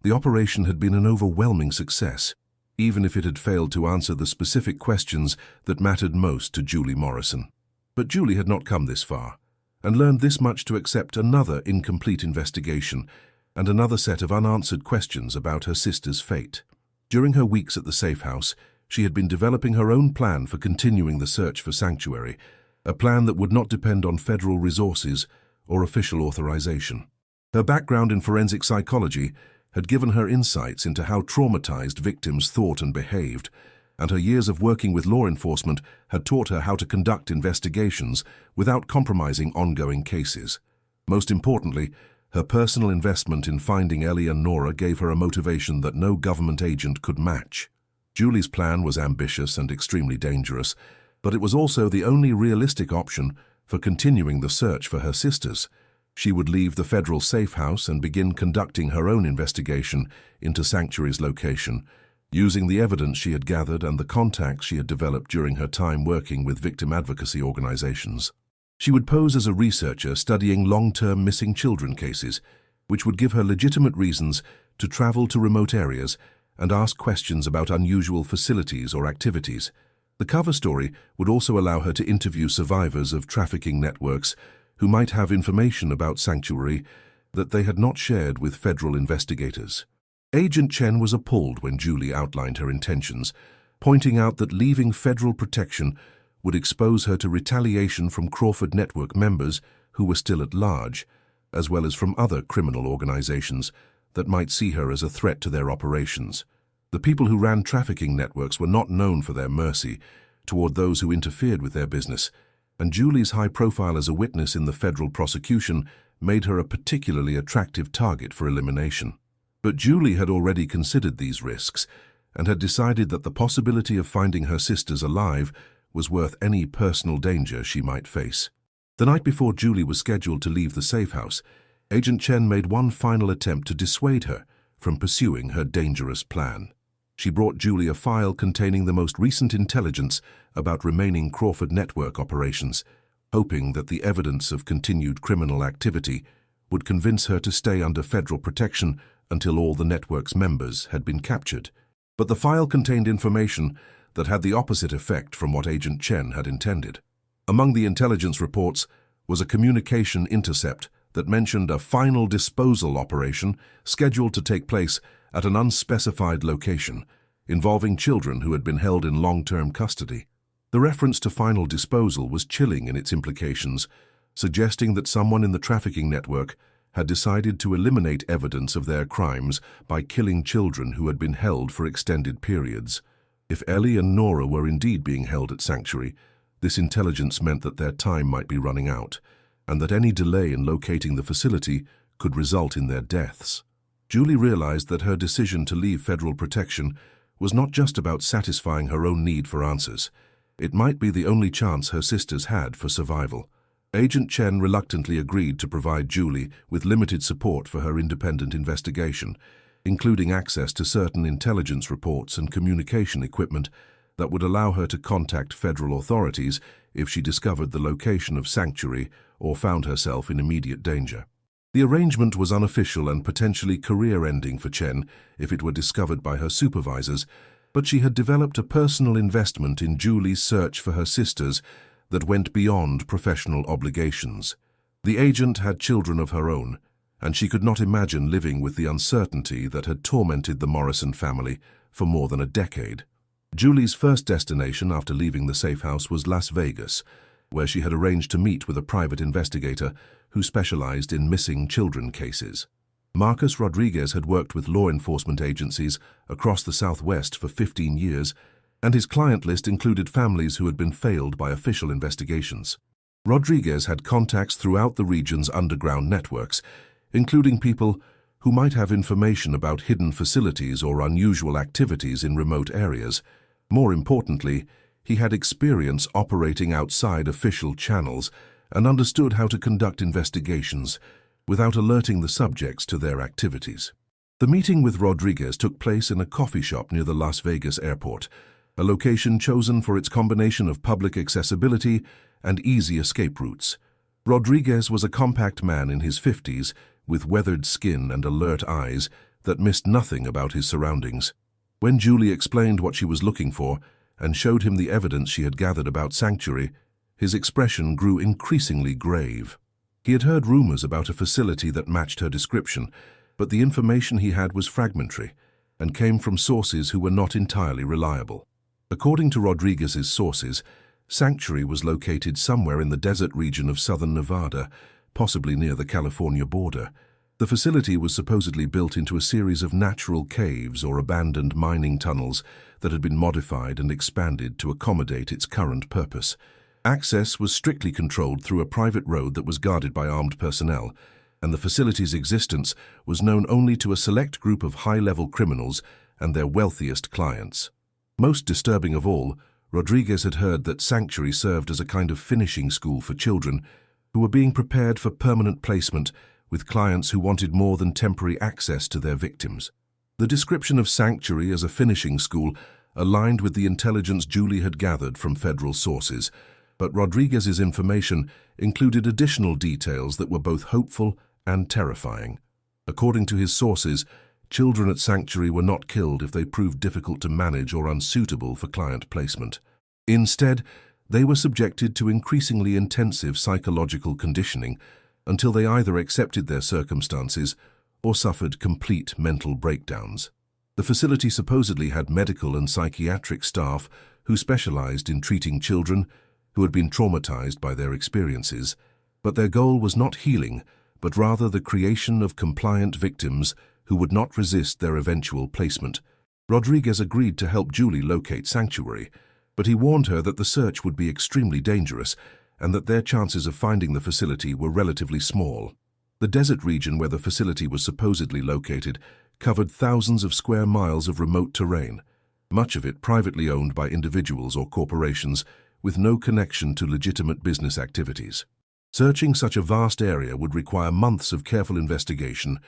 the operation had been an overwhelming success, even if it had failed to answer the specific questions that mattered most to Julie Morrison. But Julie had not come this far, and learned this much to accept another incomplete investigation and another set of unanswered questions about her sister's fate. During her weeks at the safe house, she had been developing her own plan for continuing the search for Sanctuary, a plan that would not depend on federal resources or official authorization. Her background in forensic psychology had given her insights into how traumatized victims thought and behaved, and her years of working with law enforcement had taught her how to conduct investigations without compromising ongoing cases. Most importantly, her personal investment in finding Ellie and Nora gave her a motivation that no government agent could match. Julie's plan was ambitious and extremely dangerous, but it was also the only realistic option for continuing the search for her sisters. She would leave the federal safe house and begin conducting her own investigation into Sanctuary's location, using the evidence she had gathered and the contacts she had developed during her time working with victim advocacy organizations. She would pose as a researcher studying long-term missing children cases, which would give her legitimate reasons to travel to remote areas and ask questions about unusual facilities or activities. The cover story would also allow her to interview survivors of trafficking networks who might have information about Sanctuary that they had not shared with federal investigators. Agent Chen was appalled when Julie outlined her intentions, pointing out that leaving federal protection would expose her to retaliation from Crawford network members who were still at large, as well as from other criminal organizations that might see her as a threat to their operations. The people who ran trafficking networks were not known for their mercy toward those who interfered with their business, and Julie's high profile as a witness in the federal prosecution made her a particularly attractive target for elimination. But Julie had already considered these risks and had decided that the possibility of finding her sisters alive was worth any personal danger she might face. The night before Julie was scheduled to leave the safe house, Agent Chen made one final attempt to dissuade her from pursuing her dangerous plan. She brought Julie a file containing the most recent intelligence about remaining Crawford network operations, hoping that the evidence of continued criminal activity would convince her to stay under federal protection until all the network's members had been captured. But the file contained information that had the opposite effect from what Agent Chen had intended. Among the intelligence reports was a communication intercept that mentioned a final disposal operation scheduled to take place at an unspecified location, involving children who had been held in long-term custody. The reference to final disposal was chilling in its implications, suggesting that someone in the trafficking network had decided to eliminate evidence of their crimes by killing children who had been held for extended periods. If Ellie and Nora were indeed being held at Sanctuary, this intelligence meant that their time might be running out, and that any delay in locating the facility could result in their deaths. Julie realized that her decision to leave federal protection was not just about satisfying her own need for answers. It might be the only chance her sisters had for survival. Agent Chen reluctantly agreed to provide Julie with limited support for her independent investigation, including access to certain intelligence reports and communication equipment that would allow her to contact federal authorities if she discovered the location of Sanctuary or found herself in immediate danger. The arrangement was unofficial and potentially career-ending for Chen if it were discovered by her supervisors, but she had developed a personal investment in Julie's search for her sisters that went beyond professional obligations. The agent had children of her own, and she could not imagine living with the uncertainty that had tormented the Morrison family for more than a decade. Julie's first destination after leaving the safe house was Las Vegas, where she had arranged to meet with a private investigator who specialized in missing children cases. Marcus Rodriguez had worked with law enforcement agencies across the Southwest for 15 years, and his client list included families who had been failed by official investigations. Rodriguez had contacts throughout the region's underground networks, including people who might have information about hidden facilities or unusual activities in remote areas. More importantly, he had experience operating outside official channels and understood how to conduct investigations without alerting the subjects to their activities. The meeting with Rodriguez took place in a coffee shop near the Las Vegas airport, a location chosen for its combination of public accessibility and easy escape routes. Rodriguez was a compact man in his 50s with weathered skin and alert eyes that missed nothing about his surroundings. When Julie explained what she was looking for and showed him the evidence she had gathered about Sanctuary, his expression grew increasingly grave. He had heard rumors about a facility that matched her description, but the information he had was fragmentary and came from sources who were not entirely reliable. According to Rodriguez's sources, Sanctuary was located somewhere in the desert region of southern Nevada, possibly near the California border. The facility was supposedly built into a series of natural caves or abandoned mining tunnels that had been modified and expanded to accommodate its current purpose. Access was strictly controlled through a private road that was guarded by armed personnel, and the facility's existence was known only to a select group of high-level criminals and their wealthiest clients. Most disturbing of all, Rodriguez had heard that Sanctuary served as a kind of finishing school for children who were being prepared for permanent placement with clients who wanted more than temporary access to their victims. The description of Sanctuary as a finishing school aligned with the intelligence Julie had gathered from federal sources, but Rodriguez's information included additional details that were both hopeful and terrifying. According to his sources, children at Sanctuary were not killed if they proved difficult to manage or unsuitable for client placement. Instead, they were subjected to increasingly intensive psychological conditioning until they either accepted their circumstances or suffered complete mental breakdowns. The facility supposedly had medical and psychiatric staff who specialized in treating children who had been traumatized by their experiences, but their goal was not healing, but rather the creation of compliant victims who would not resist their eventual placement. Rodriguez agreed to help Julie locate Sanctuary, but he warned her that the search would be extremely dangerous and that their chances of finding the facility were relatively small. The desert region where the facility was supposedly located covered thousands of square miles of remote terrain, much of it privately owned by individuals or corporations with no connection to legitimate business activities. Searching such a vast area would require months of careful investigation,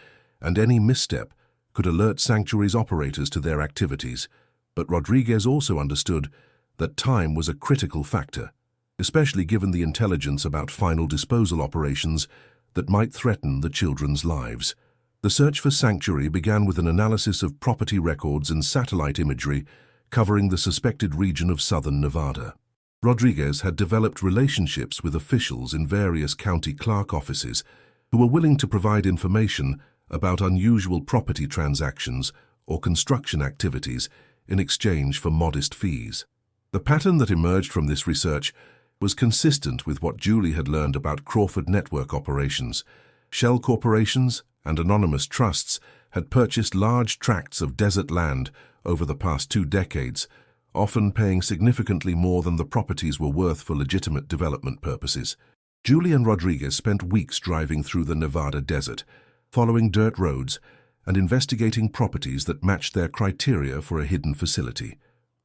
and any misstep could alert Sanctuary's operators to their activities, But Rodriguez also understood that time was a critical factor, especially given the intelligence about final disposal operations that might threaten the children's lives. The search for Sanctuary began with an analysis of property records and satellite imagery covering the suspected region of southern Nevada. Rodriguez had developed relationships with officials in various county clerk offices who were willing to provide information about unusual property transactions or construction activities in exchange for modest fees. The pattern that emerged from this research was consistent with what Julie had learned about Crawford network operations. Shell corporations and anonymous trusts had purchased large tracts of desert land over the past 2 decades, often paying significantly more than the properties were worth for legitimate development purposes. Julie and Rodriguez spent weeks driving through the Nevada desert, following dirt roads and investigating properties that matched their criteria for a hidden facility.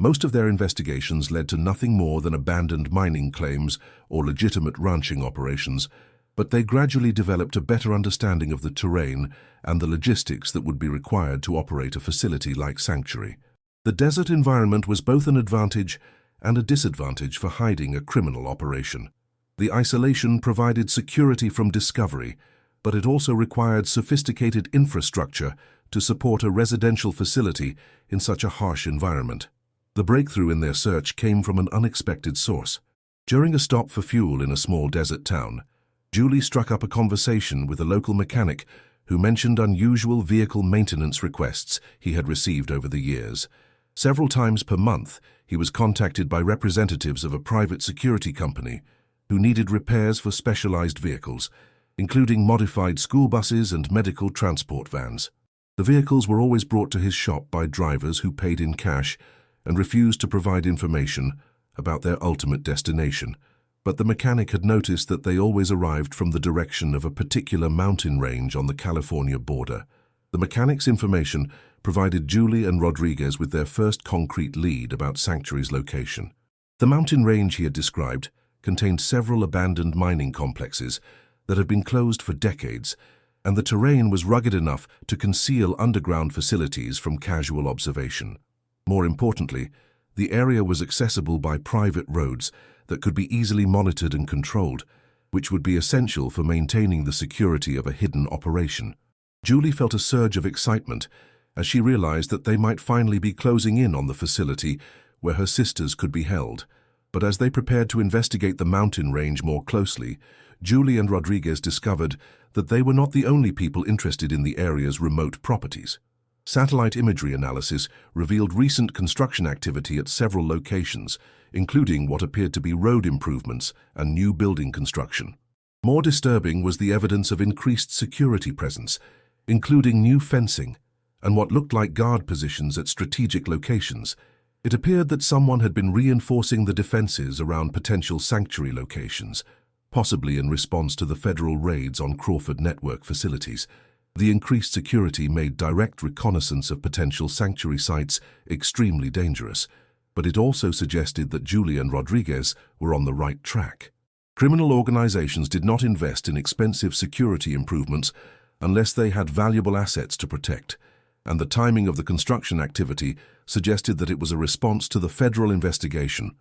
Most of their investigations led to nothing more than abandoned mining claims or legitimate ranching operations, but they gradually developed a better understanding of the terrain and the logistics that would be required to operate a facility like Sanctuary. The desert environment was both an advantage and a disadvantage for hiding a criminal operation. The isolation provided security from discovery, but it also required sophisticated infrastructure to support a residential facility in such a harsh environment. The breakthrough in their search came from an unexpected source. During a stop for fuel in a small desert town, Julie struck up a conversation with a local mechanic who mentioned unusual vehicle maintenance requests he had received over the years. Several times per month, he was contacted by representatives of a private security company who needed repairs for specialized vehicles, including modified school buses and medical transport vans. The vehicles were always brought to his shop by drivers who paid in cash and refused to provide information about their ultimate destination. But the mechanic had noticed that they always arrived from the direction of a particular mountain range on the California border. The mechanic's information provided Julie and Rodriguez with their first concrete lead about Sanctuary's location. The mountain range he had described contained several abandoned mining complexes that had been closed for decades, and the terrain was rugged enough to conceal underground facilities from casual observation. More importantly, the area was accessible by private roads that could be easily monitored and controlled, which would be essential for maintaining the security of a hidden operation. Julie felt a surge of excitement as she realized that they might finally be closing in on the facility where her sisters could be held. But as they prepared to investigate the mountain range more closely, Julie and Rodriguez discovered that they were not the only people interested in the area's remote properties. Satellite imagery analysis revealed recent construction activity at several locations, including what appeared to be road improvements and new building construction. More disturbing was the evidence of increased security presence, including new fencing and what looked like guard positions at strategic locations. It appeared that someone had been reinforcing the defenses around potential Sanctuary locations, possibly in response to the federal raids on Crawford network facilities. The increased security made direct reconnaissance of potential Sanctuary sites extremely dangerous, but it also suggested that Julie and Rodriguez were on the right track. Criminal organizations did not invest in expensive security improvements unless they had valuable assets to protect, and the timing of the construction activity suggested that it was a response to the federal investigation.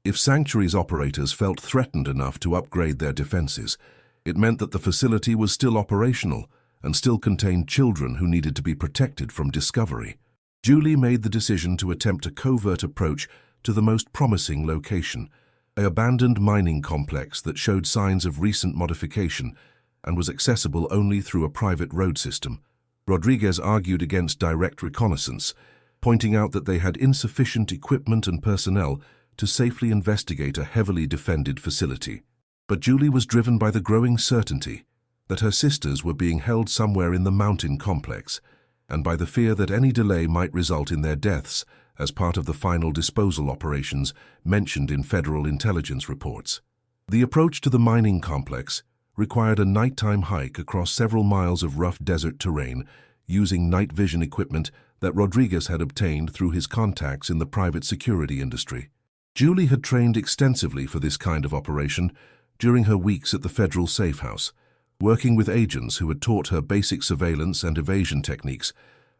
If Sanctuary's operators felt threatened enough to upgrade their defenses, it meant that the facility was still operational and still contained children who needed to be protected from discovery. Julie made the decision to attempt a covert approach to the most promising location, an abandoned mining complex that showed signs of recent modification and was accessible only through a private road system. Rodriguez argued against direct reconnaissance, pointing out that they had insufficient equipment and personnel to safely investigate a heavily defended facility. But Julie was driven by the growing certainty that her sisters were being held somewhere in the mountain complex, and by the fear that any delay might result in their deaths as part of the final disposal operations mentioned in federal intelligence reports. The approach to the mining complex required a nighttime hike across several miles of rough desert terrain using night vision equipment that Rodriguez had obtained through his contacts in the private security industry. Julie had trained extensively for this kind of operation during her weeks at the federal safe house, working with agents who had taught her basic surveillance and evasion techniques,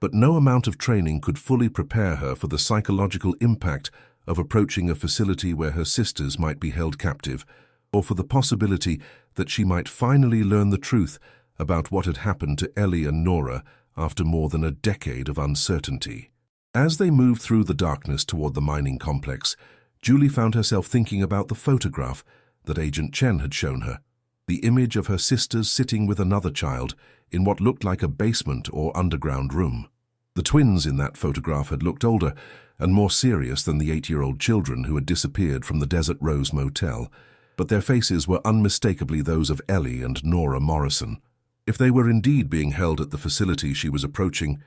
but no amount of training could fully prepare her for the psychological impact of approaching a facility where her sisters might be held captive, or for the possibility that she might finally learn the truth about what had happened to Ellie and Nora after more than a decade of uncertainty. As they moved through the darkness toward the mining complex, Julie found herself thinking about the photograph that Agent Chen had shown her, the image of her sisters sitting with another child in what looked like a basement or underground room. The twins in that photograph had looked older and more serious than the 8-year-old children who had disappeared from the Desert Rose Motel, but their faces were unmistakably those of Ellie and Nora Morrison. If they were indeed being held at the facility she was approaching,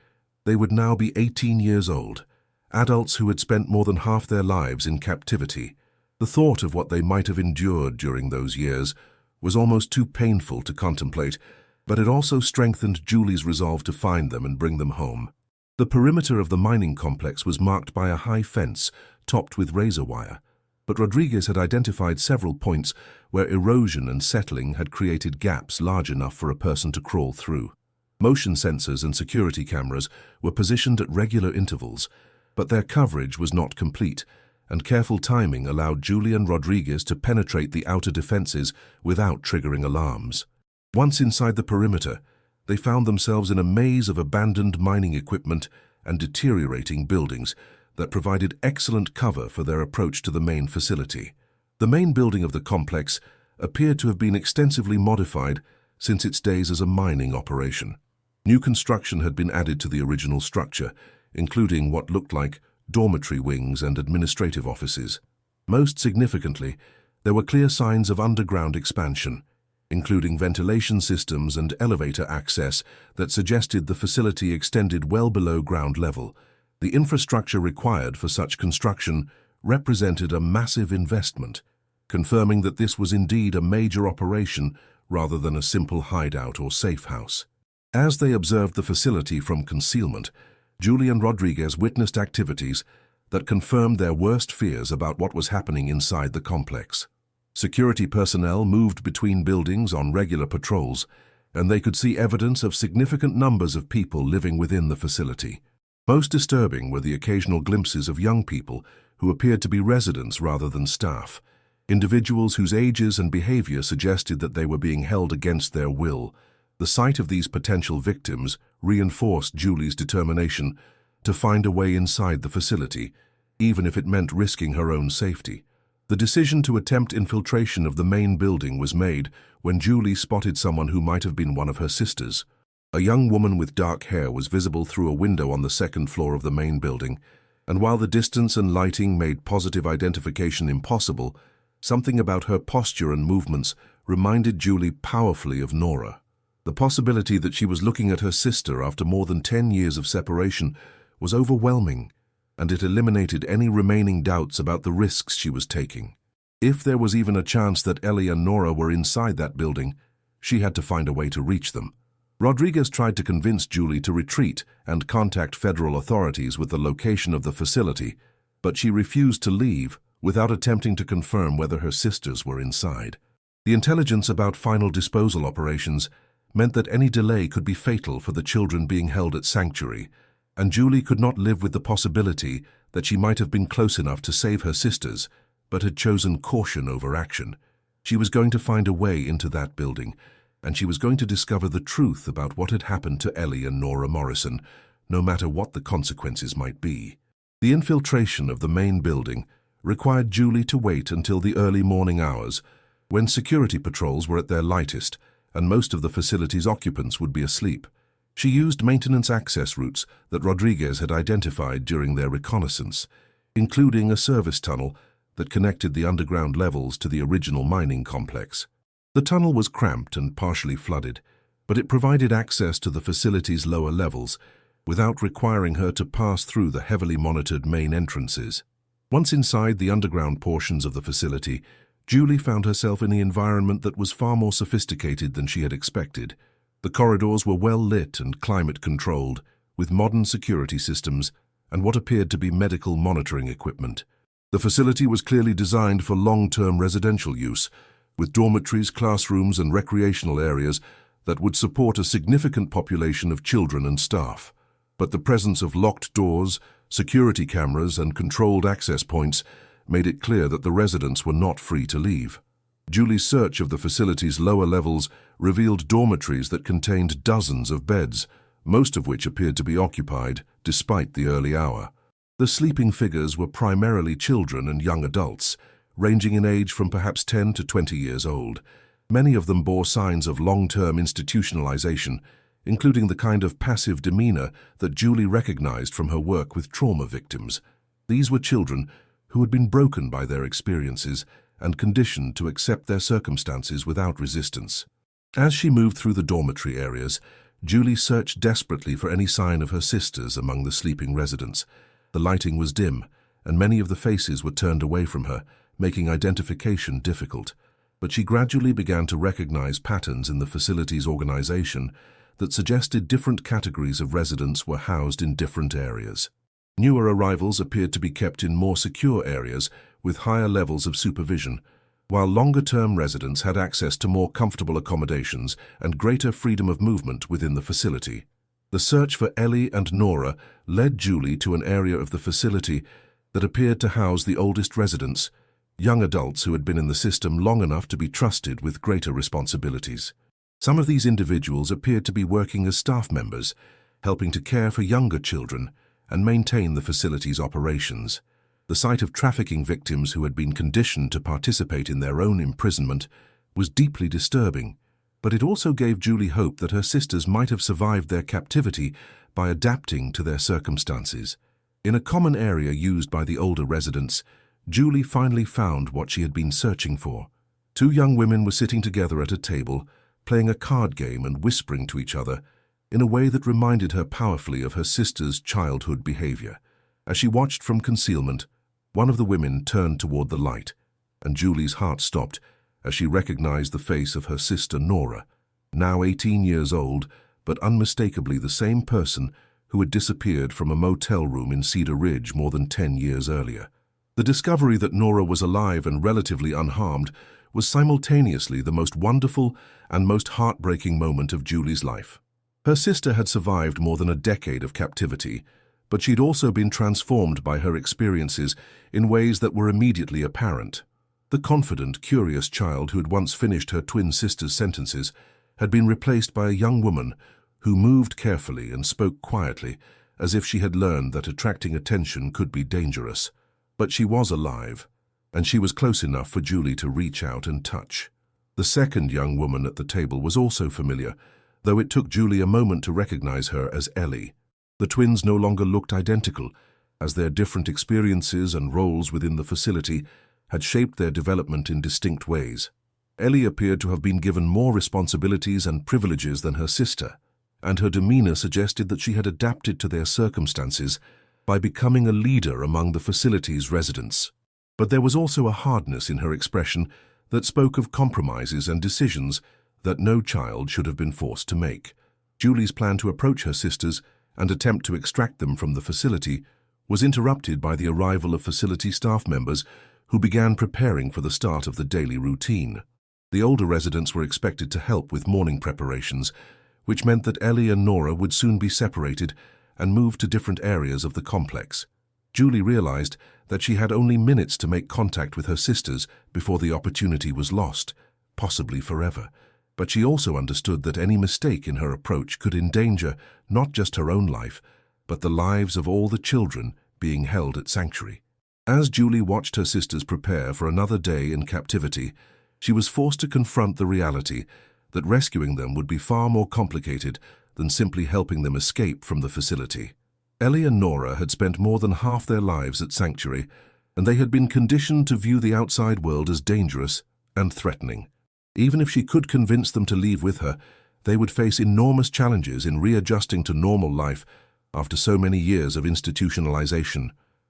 they would now be 18 years old, adults who had spent more than half their lives in captivity. The thought of what they might have endured during those years was almost too painful to contemplate, but it also strengthened Julie's resolve to find them and bring them home. The perimeter of the mining complex was marked by a high fence topped with razor wire, but Rodriguez had identified several points where erosion and settling had created gaps large enough for a person to crawl through. Motion sensors and security cameras were positioned at regular intervals, but their coverage was not complete, and careful timing allowed Julie and Rodriguez to penetrate the outer defenses without triggering alarms. Once inside the perimeter, they found themselves in a maze of abandoned mining equipment and deteriorating buildings that provided excellent cover for their approach to the main facility. The main building of the complex appeared to have been extensively modified since its days as a mining operation. New construction had been added to the original structure, including what looked like dormitory wings and administrative offices. Most significantly, there were clear signs of underground expansion, including ventilation systems and elevator access that suggested the facility extended well below ground level. The infrastructure required for such construction represented a massive investment, confirming that this was indeed a major operation rather than a simple hideout or safe house. As they observed the facility from concealment, Julie and Rodriguez witnessed activities that confirmed their worst fears about what was happening inside the complex. Security personnel moved between buildings on regular patrols, and they could see evidence of significant numbers of people living within the facility. Most disturbing were the occasional glimpses of young people who appeared to be residents rather than staff, individuals whose ages and behavior suggested that they were being held against their will. The sight of these potential victims reinforced Julie's determination to find a way inside the facility, even if it meant risking her own safety. The decision to attempt infiltration of the main building was made when Julie spotted someone who might have been one of her sisters. A young woman with dark hair was visible through a window on the second floor of the main building, and while the distance and lighting made positive identification impossible, something about her posture and movements reminded Julie powerfully of Nora. The possibility that she was looking at her sister after more than 10 years of separation was overwhelming, and it eliminated any remaining doubts about the risks she was taking. If there was even a chance that Ellie and Nora were inside that building, she had to find a way to reach them. Rodriguez tried to convince Julie to retreat and contact federal authorities with the location of the facility, but she refused to leave without attempting to confirm whether her sisters were inside. The intelligence about final disposal operations meant that any delay could be fatal for the children being held at Sanctuary, and Julie could not live with the possibility that she might have been close enough to save her sisters, but had chosen caution over action. She was going to find a way into that building, and she was going to discover the truth about what had happened to Ellie and Nora Morrison, no matter what the consequences might be. The infiltration of the main building required Julie to wait until the early morning hours, when security patrols were at their lightest and most of the facility's occupants would be asleep. She used maintenance access routes that Rodriguez had identified during their reconnaissance, including a service tunnel that connected the underground levels to the original mining complex. The tunnel was cramped and partially flooded, but it provided access to the facility's lower levels without requiring her to pass through the heavily monitored main entrances. Once inside the underground portions of the facility, Julie found herself in an environment that was far more sophisticated than she had expected. The corridors were well lit and climate-controlled, with modern security systems and what appeared to be medical monitoring equipment. The facility was clearly designed for long-term residential use, with dormitories, classrooms, and recreational areas that would support a significant population of children and staff. But the presence of locked doors, security cameras, and controlled access points made it clear that the residents were not free to leave. Julie's search of the facility's lower levels revealed dormitories that contained dozens of beds, most of which appeared to be occupied despite the early hour. The sleeping figures were primarily children and young adults, ranging in age from perhaps 10 to 20 years old. Many of them bore signs of long-term institutionalization, including the kind of passive demeanor that Julie recognized from her work with trauma victims. These were children who had been broken by their experiences and conditioned to accept their circumstances without resistance. As she moved through the dormitory areas, Julie searched desperately for any sign of her sisters among the sleeping residents. The lighting was dim, and many of the faces were turned away from her, making identification difficult. But she gradually began to recognize patterns in the facility's organization that suggested different categories of residents were housed in different areas. Newer arrivals appeared to be kept in more secure areas with higher levels of supervision, while longer-term residents had access to more comfortable accommodations and greater freedom of movement within the facility. The search for Ellie and Nora led Julie to an area of the facility that appeared to house the oldest residents, young adults who had been in the system long enough to be trusted with greater responsibilities. Some of these individuals appeared to be working as staff members, helping to care for younger children and maintain the facility's operations. The sight of trafficking victims who had been conditioned to participate in their own imprisonment was deeply disturbing, but it also gave Julie hope that her sisters might have survived their captivity by adapting to their circumstances. In a common area used by the older residents, Julie finally found what she had been searching for. Two young women were sitting together at a table, playing a card game and whispering to each other in a way that reminded her powerfully of her sister's childhood behavior. As she watched from concealment, one of the women turned toward the light, and Julie's heart stopped as she recognized the face of her sister Nora, now 18 years old, but unmistakably the same person who had disappeared from a motel room in Cedar Ridge more than 10 years earlier. The discovery that Nora was alive and relatively unharmed was simultaneously the most wonderful and most heartbreaking moment of Julie's life. Her sister had survived more than a decade of captivity, but she'd also been transformed by her experiences in ways that were immediately apparent. The confident, curious child who had once finished her twin sister's sentences had been replaced by a young woman who moved carefully and spoke quietly, as if she had learned that attracting attention could be dangerous. But she was alive, and she was close enough for Julie to reach out and touch. The second young woman at the table was also familiar, though it took Julie a moment to recognize her as Ellie. The twins no longer looked identical, as their different experiences and roles within the facility had shaped their development in distinct ways. Ellie appeared to have been given more responsibilities and privileges than her sister, and her demeanor suggested that she had adapted to their circumstances by becoming a leader among the facility's residents. But there was also a hardness in her expression that spoke of compromises and decisions that no child should have been forced to make. Julie's plan to approach her sisters and attempt to extract them from the facility was interrupted by the arrival of facility staff members who began preparing for the start of the daily routine. The older residents were expected to help with morning preparations, which meant that Ellie and Nora would soon be separated and moved to different areas of the complex. Julie realized that she had only minutes to make contact with her sisters before the opportunity was lost, possibly forever. But she also understood that any mistake in her approach could endanger not just her own life, but the lives of all the children being held at Sanctuary. As Julie watched her sisters prepare for another day in captivity, she was forced to confront the reality that rescuing them would be far more complicated than simply helping them escape from the facility. Ellie and Nora had spent more than half their lives at Sanctuary, and they had been conditioned to view the outside world as dangerous and threatening. Even if she could convince them to leave with her, they would face enormous challenges in readjusting to normal life after so many years of institutionalization.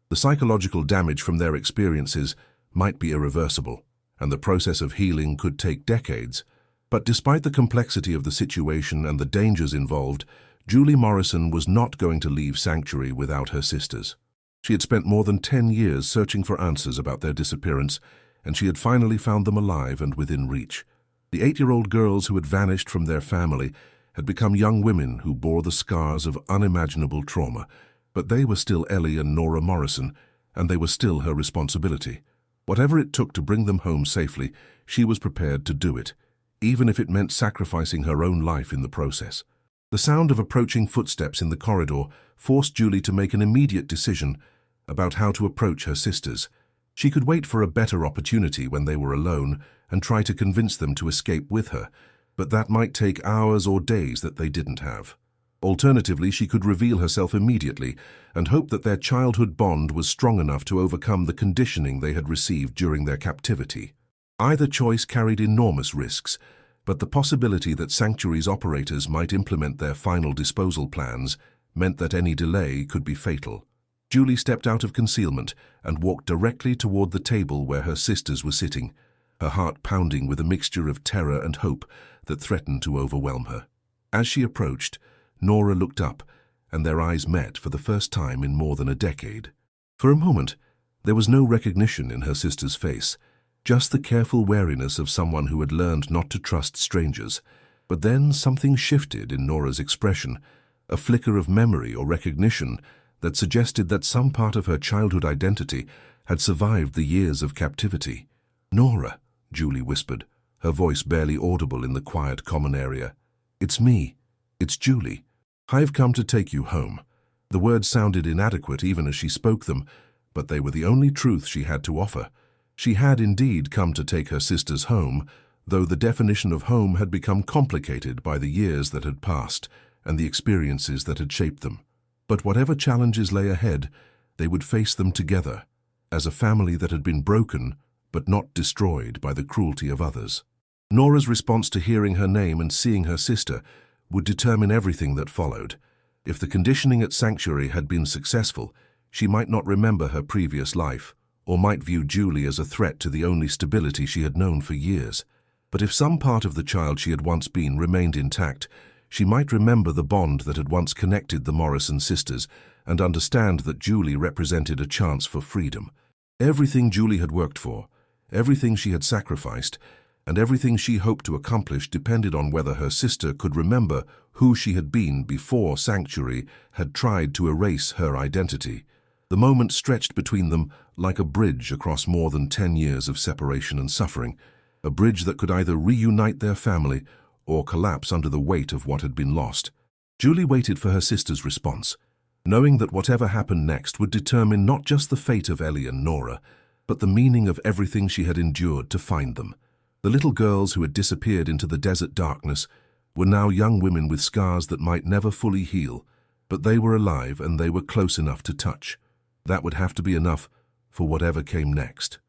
The psychological damage from their experiences might be irreversible, and the process of healing could take decades. But despite the complexity of the situation and the dangers involved, Julie Morrison was not going to leave Sanctuary without her sisters. She had spent more than 10 years searching for answers about their disappearance, and she had finally found them alive and within reach. The 8-year-old girls who had vanished from their family had become young women who bore the scars of unimaginable trauma, but they were still Ellie and Nora Morrison, and they were still her responsibility. Whatever it took to bring them home safely, she was prepared to do it, even if it meant sacrificing her own life in the process. The sound of approaching footsteps in the corridor forced Julie to make an immediate decision about how to approach her sisters. She could wait for a better opportunity when they were alone and try to convince them to escape with her, but that might take hours or days that they didn't have. Alternatively, she could reveal herself immediately and hope that their childhood bond was strong enough to overcome the conditioning they had received during their captivity. Either choice carried enormous risks, but the possibility that Sanctuary's operators might implement their final disposal plans meant that any delay could be fatal. Julie stepped out of concealment and walked directly toward the table where her sisters were sitting, her heart pounding with a mixture of terror and hope that threatened to overwhelm her. As she approached, Nora looked up, and their eyes met for the first time in more than a decade. For a moment, there was no recognition in her sister's face, just the careful wariness of someone who had learned not to trust strangers. But then something shifted in Nora's expression, a flicker of memory or recognition that suggested that some part of her childhood identity had survived the years of captivity. "Nora," Julie whispered, her voice barely audible in the quiet common area. "It's me. It's Julie. I've come to take you home." The words sounded inadequate even as she spoke them, but they were the only truth she had to offer. She had indeed come to take her sisters home, though the definition of home had become complicated by the years that had passed and the experiences that had shaped them. But whatever challenges lay ahead, they would face them together, as a family that had been broken but not destroyed by the cruelty of others. Nora's response to hearing her name and seeing her sister would determine everything that followed. If the conditioning at Sanctuary had been successful, she might not remember her previous life, or might view Julie as a threat to the only stability she had known for years. But if some part of the child she had once been remained intact, she might remember the bond that had once connected the Morrison sisters and understand that Julie represented a chance for freedom. Everything Julie had worked for, everything she had sacrificed, and everything she hoped to accomplish depended on whether her sister could remember who she had been before Sanctuary had tried to erase her identity. The moment stretched between them like a bridge across more than 10 years of separation and suffering, a bridge that could either reunite their family or collapse under the weight of what had been lost. Julie waited for her sister's response, knowing that whatever happened next would determine not just the fate of Ellie and Nora, but the meaning of everything she had endured to find them. The little girls who had disappeared into the desert darkness were now young women with scars that might never fully heal, but they were alive and they were close enough to touch. That would have to be enough for whatever came next.